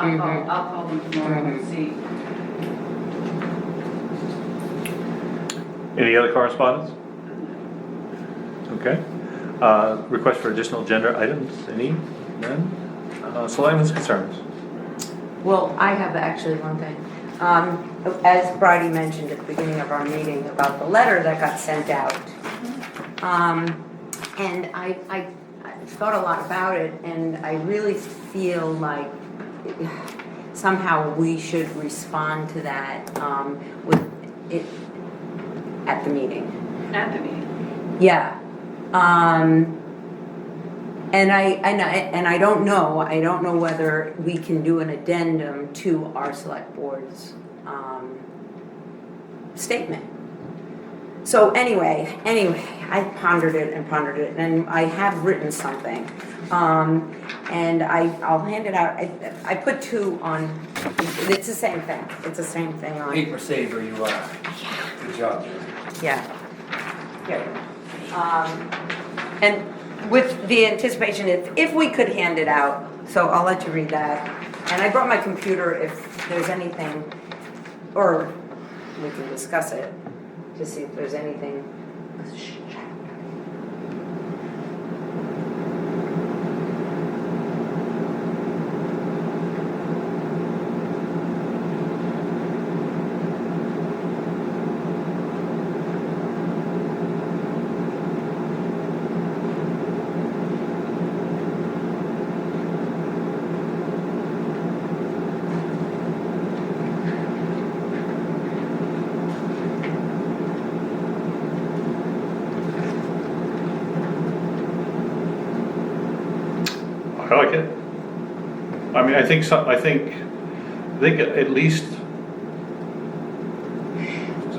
I'll call them tomorrow and see. Any other correspondence? Okay. Request for additional agenda items, any? None? Selectmen's concerns? Well, I have actually one thing. As Bridie mentioned at the beginning of our meeting about the letter that got sent out. And I thought a lot about it, and I really feel like somehow we should respond to that with it at the meeting. At the meeting. Yeah. And I don't know whether we can do an addendum to our select board's statement. So anyway, I pondered it, and I have written something. And I'll hand it out. I put two on, it's the same thing. It's the same thing on. Paper saver you are. Good job, Julie. Yeah. Here. And with the anticipation, if we could hand it out, so I'll let you read that. And I brought my computer if there's anything, or we can discuss it to see if there's anything. I like it. I mean, I think at least,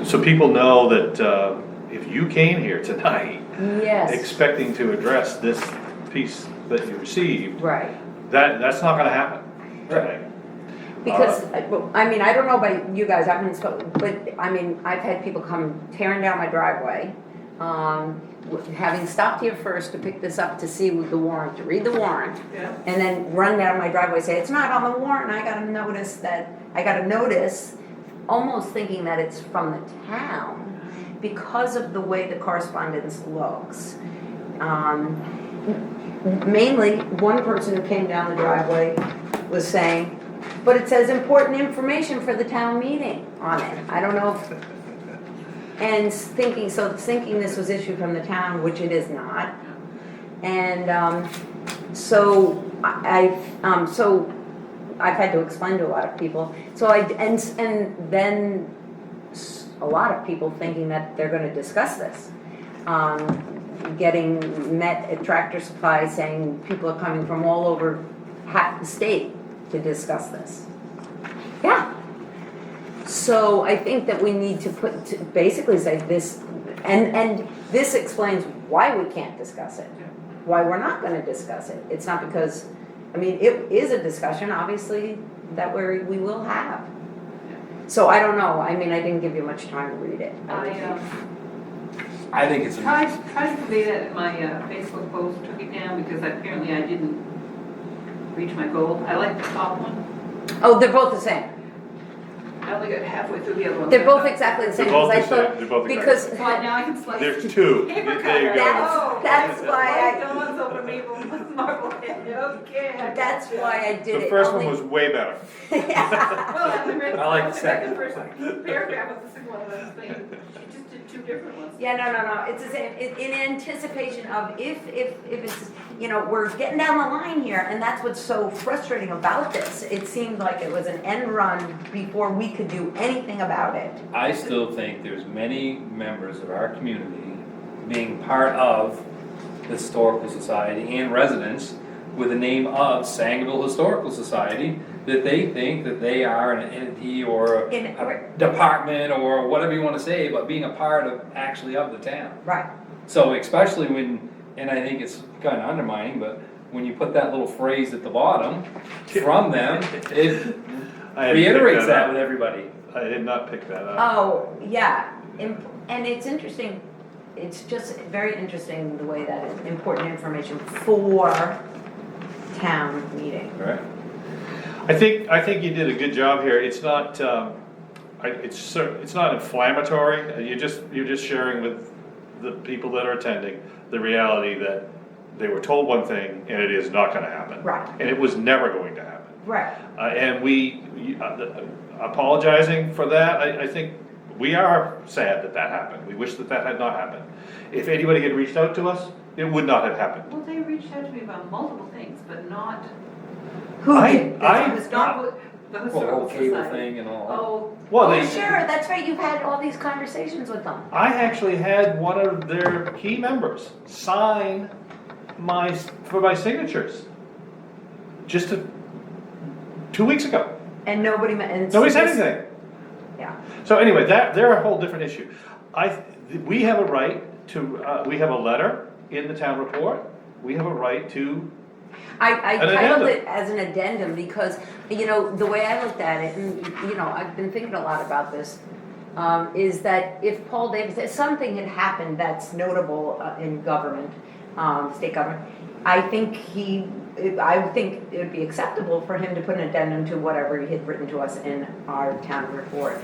so people know that if you came here tonight Yes. expecting to address this piece that you received, Right. that's not gonna happen tonight. Because, I mean, I don't know about you guys, I haven't spoken, but, I mean, I've had people come tearing down my driveway, having stopped here first to pick this up to see with the warrant, to read the warrant, Yeah. and then run down my driveway, say, it's not on the warrant, I got a notice, almost thinking that it's from the town, because of the way the correspondence looks. Mainly, one person who came down the driveway was saying, but it says important information for the town meeting on it. I don't know if, and thinking this was issued from the town, which it is not. And so I've had to explain to a lot of people. So and then a lot of people thinking that they're going to discuss this. Getting met at Tractor Supply saying people are coming from all over half the state to discuss this. Yeah. So I think that we need to basically say this, and this explains why we can't discuss it, why we're not going to discuss it. It's not because, I mean, it is a discussion, obviously, that we will have. So I don't know. I mean, I didn't give you much time to read it. I think it's Tried to convey that in my Facebook post, took it down because apparently I didn't reach my goal. I like the top one. Oh, they're both the same. I only got halfway through the other one. They're both exactly the same. They're both because the I same. thought- They're both exactly because the Well, now I can slice. There's two. Paper There you cutter. go. That's why White ones over maple, one's marblehead. Okay. That's why I did it. The first one only- was way better. Well, I read. I like the second. first paragraph of the second one, I was thinking, she just did two different ones. Yeah, no, it's the same, in anticipation of if it's, we're getting down the line here, and that's what's so frustrating about this. It seemed like it was an end run before we could do anything about it. I still think there's many members of our community being part of the Historical Society and residents with the name of Sangerville Historical Society, that they think that they are an entity or a department or whatever you wanna say, but being a part of, actually of the town. Right. So especially when, and I think it's kind of undermining, but when you put that little phrase at the bottom from them, it I hadn't reiterates picked that up. with everybody. I did not pick that up. Oh, yeah, and it's interesting, it's just very interesting the way that is important information for town meeting. Right. I think you did a good job here. It's not, it's not inflammatory. You're just sharing with the people that are attending the reality that they were told one thing and it is not gonna happen. Right. And it was never going to happen. Right. And apologizing for that, I think we are sad that that happened. We wish that that had not happened. If anybody had reached out to us, it would not have happened. Well, they reached out to me about multiple things, but not, Who I- did? I- It was not. the Well, the whole historical cable society. thing and all. Oh, Well, Oh, they, sure, that's right, you've had all these conversations with them. I actually had one of their key members sign for my signatures. Just 2 weeks ago. And nobody, and. Nobody said anything. Yeah, So anyway, they're a whole different issue. We have a right to, we have a letter in the town report. We have a right to, I An titled addendum. it as an addendum because, you know, the way I looked at it, and, you know, I've been thinking a lot about this, is that if Paul Davis, if something had happened that's notable in government, state government, I think I would think it would be acceptable for him to put an addendum to whatever he had written to us in our town report.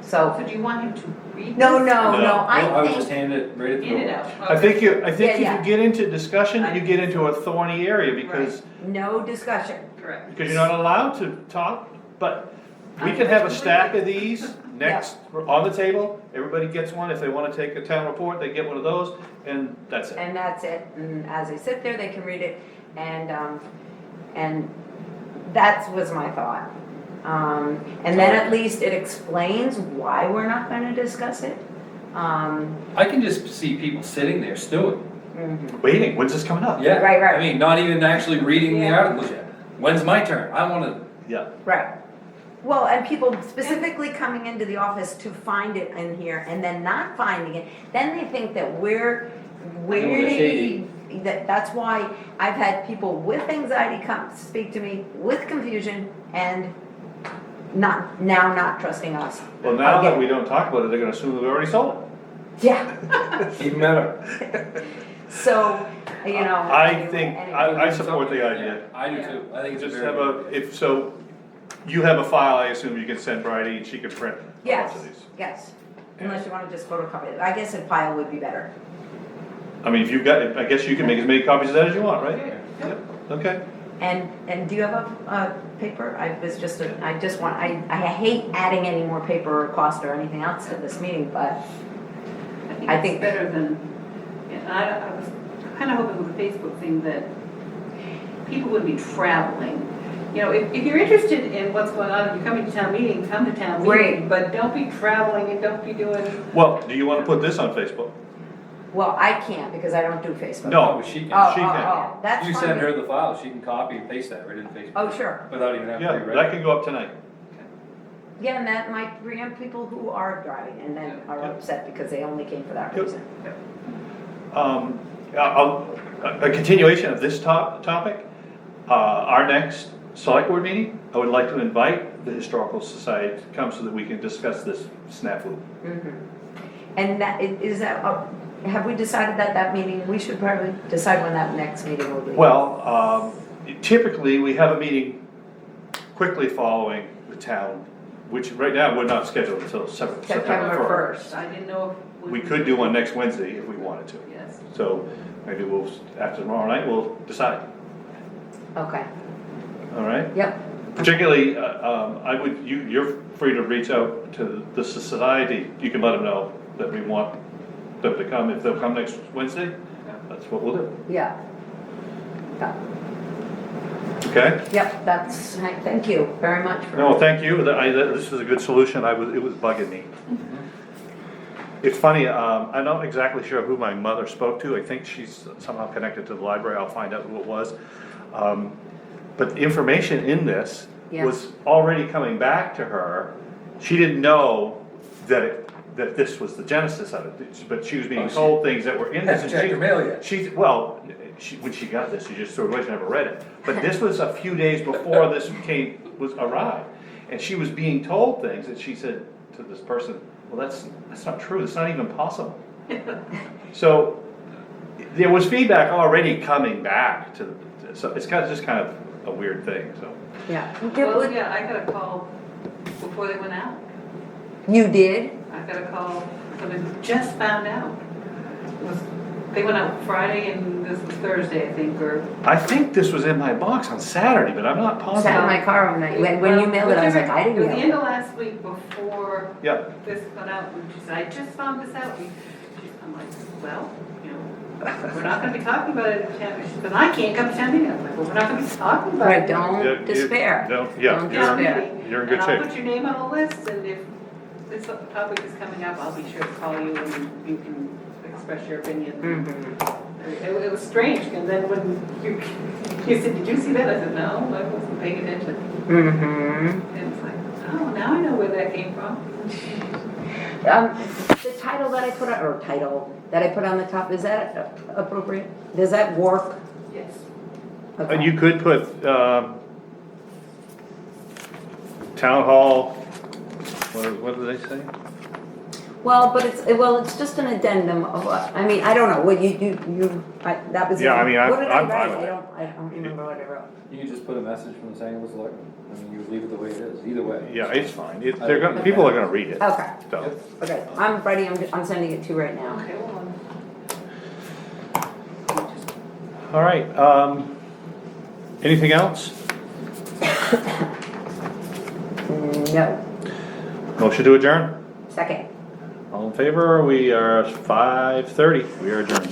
So, so do you want him to read no, this? no, No. no, I would I just think, hand it right at the In it door. out. I think if Yeah. you get into discussion, you get into a thorny area because no discussion. Correct. you're not allowed to talk, but we can have a stack of these next, on the table, everybody gets one, if they wanna take a town report, they get one of those, and that's it. And that's it, and as they sit there, they can read it, and that was my thought. And then at least it explains why we're not gonna discuss it. I can just see people sitting there stewing. Waiting, when's this coming up? Yeah. Right, right. I mean, not even actually reading the Yeah. articles yet. When's my turn? I wanna, Yeah, Right. Well, and people specifically coming into the office to find it in here and then not finding it, then they think that we're shady. that's why I've had people with anxiety come speak to me with confusion and not trusting us. well, now that Again. we don't talk about it, they're gonna assume we already sold Yeah, even better. so, you it. know. I anyway, think, anyway. I support the idea. Yeah, I do too. I think it's a Just very have good. you have a file, I assume you can send Bridie and she can print a bunch Yes, of these. yes, unless you wanna just photocopy it, I guess a file would be better. I mean, if you've got, I guess you can make as many copies of that as you want, right? Yep. Okay. And do you have a paper? I hate adding any more paper or cost or anything else to this meeting, but I I think- think it's better than, and I was kind of hoping with the Facebook thing that people would be traveling. You know, if you're interested in what's going on, if you're coming to town meeting, come to town meeting, Right. but don't be traveling and don't be doing. Well, do you wanna put this on Facebook? well, I can't because I don't do Facebook. No. She can. Oh, she oh, can. oh, that's You fine. send her the file, she can copy and paste that right into Facebook. Oh, sure. Without even having Yeah, to rewrite that it. can go up tonight. Yeah, and that might preempt people who are driving and then are Yeah. upset because they only came for that Yep. reason. A continuation of this topic, our next select board meeting, I would like to invite the Historical Society to come so that we can discuss this snafu. And that, is that, have we decided that meeting, we should probably decide when that next meeting will be? Well, typically, we have a meeting quickly following the town, which right now, we're not scheduled until September September 1st. 1st. I didn't know if. We could do one next Wednesday if we wanted to. Yes. So maybe we'll, after tomorrow night, we'll decide, Okay, all right? yep, Particularly, you're free to reach out to the society, you can let them know that we want them to come, if they'll come next Wednesday, that's what we'll do, yeah. Yeah. okay? Yep, that's, thank you very much for. No, thank you, this is a good solution, it was bugging me. It's funny, I'm not exactly sure who my mother spoke to, I think she's somehow connected to the library, I'll find out who it was. But the information in this Yeah. was already coming back to her, she didn't know that this was the genesis of it, but she was being Oh, she- told things that were in this. Hasn't and checked her mail yet. When she got this, she just threw it away, she never read it. But this was a few days before this arrived, and she was being told things, and she said to this person, well, that's not true, it's not even possible. So, there was feedback already coming back so it's just kind of a weird thing, so. Yeah. Well, yeah, I got a call before they went out. You did? I got a call, somebody just found out. They went out Friday and this was Thursday, I think, or. I think this was in my box on Saturday, but I'm not Sat positive. in my car overnight. When you mailed it, I was like, I didn't It was know. the end of last week before Yeah, this went out, and she said, I just found this out. I'm like, well, you know, we're not gonna be talking about it at 10. She said, I can't come to 10 meeting. I'm like, well, we're not gonna be talking about Right, it. don't despair. Don't Don't despair. you're in good And I'll put shape. your name on the list, and if this topic is coming up, I'll be sure to call you and you can express your opinion. Mhm. It was strange, and then when you said, did you see that? I said, no, I wasn't paying attention. Mm-hmm. And it's like, oh, now I know where that came from. The title that I put on, or title that I put on the top, is that appropriate? Does that work? Yes. Okay. You could put, town hall, what do they say? Well, but it's just an addendum of, I mean, I don't know, what that was. Yeah, I mean, What did I I'm write? fine with I don't remember what I wrote. You can just put a message from the Sangerville Selectmen, I mean, you leave it the way it is, either way. Yeah, it's fine, people are gonna read it, Okay, so. okay, I'm ready, I'm sending it to you right now. Okay, well, All right, anything else? No, Motion to adjourn? second. All in favor, we are 5:30, we are adjourned.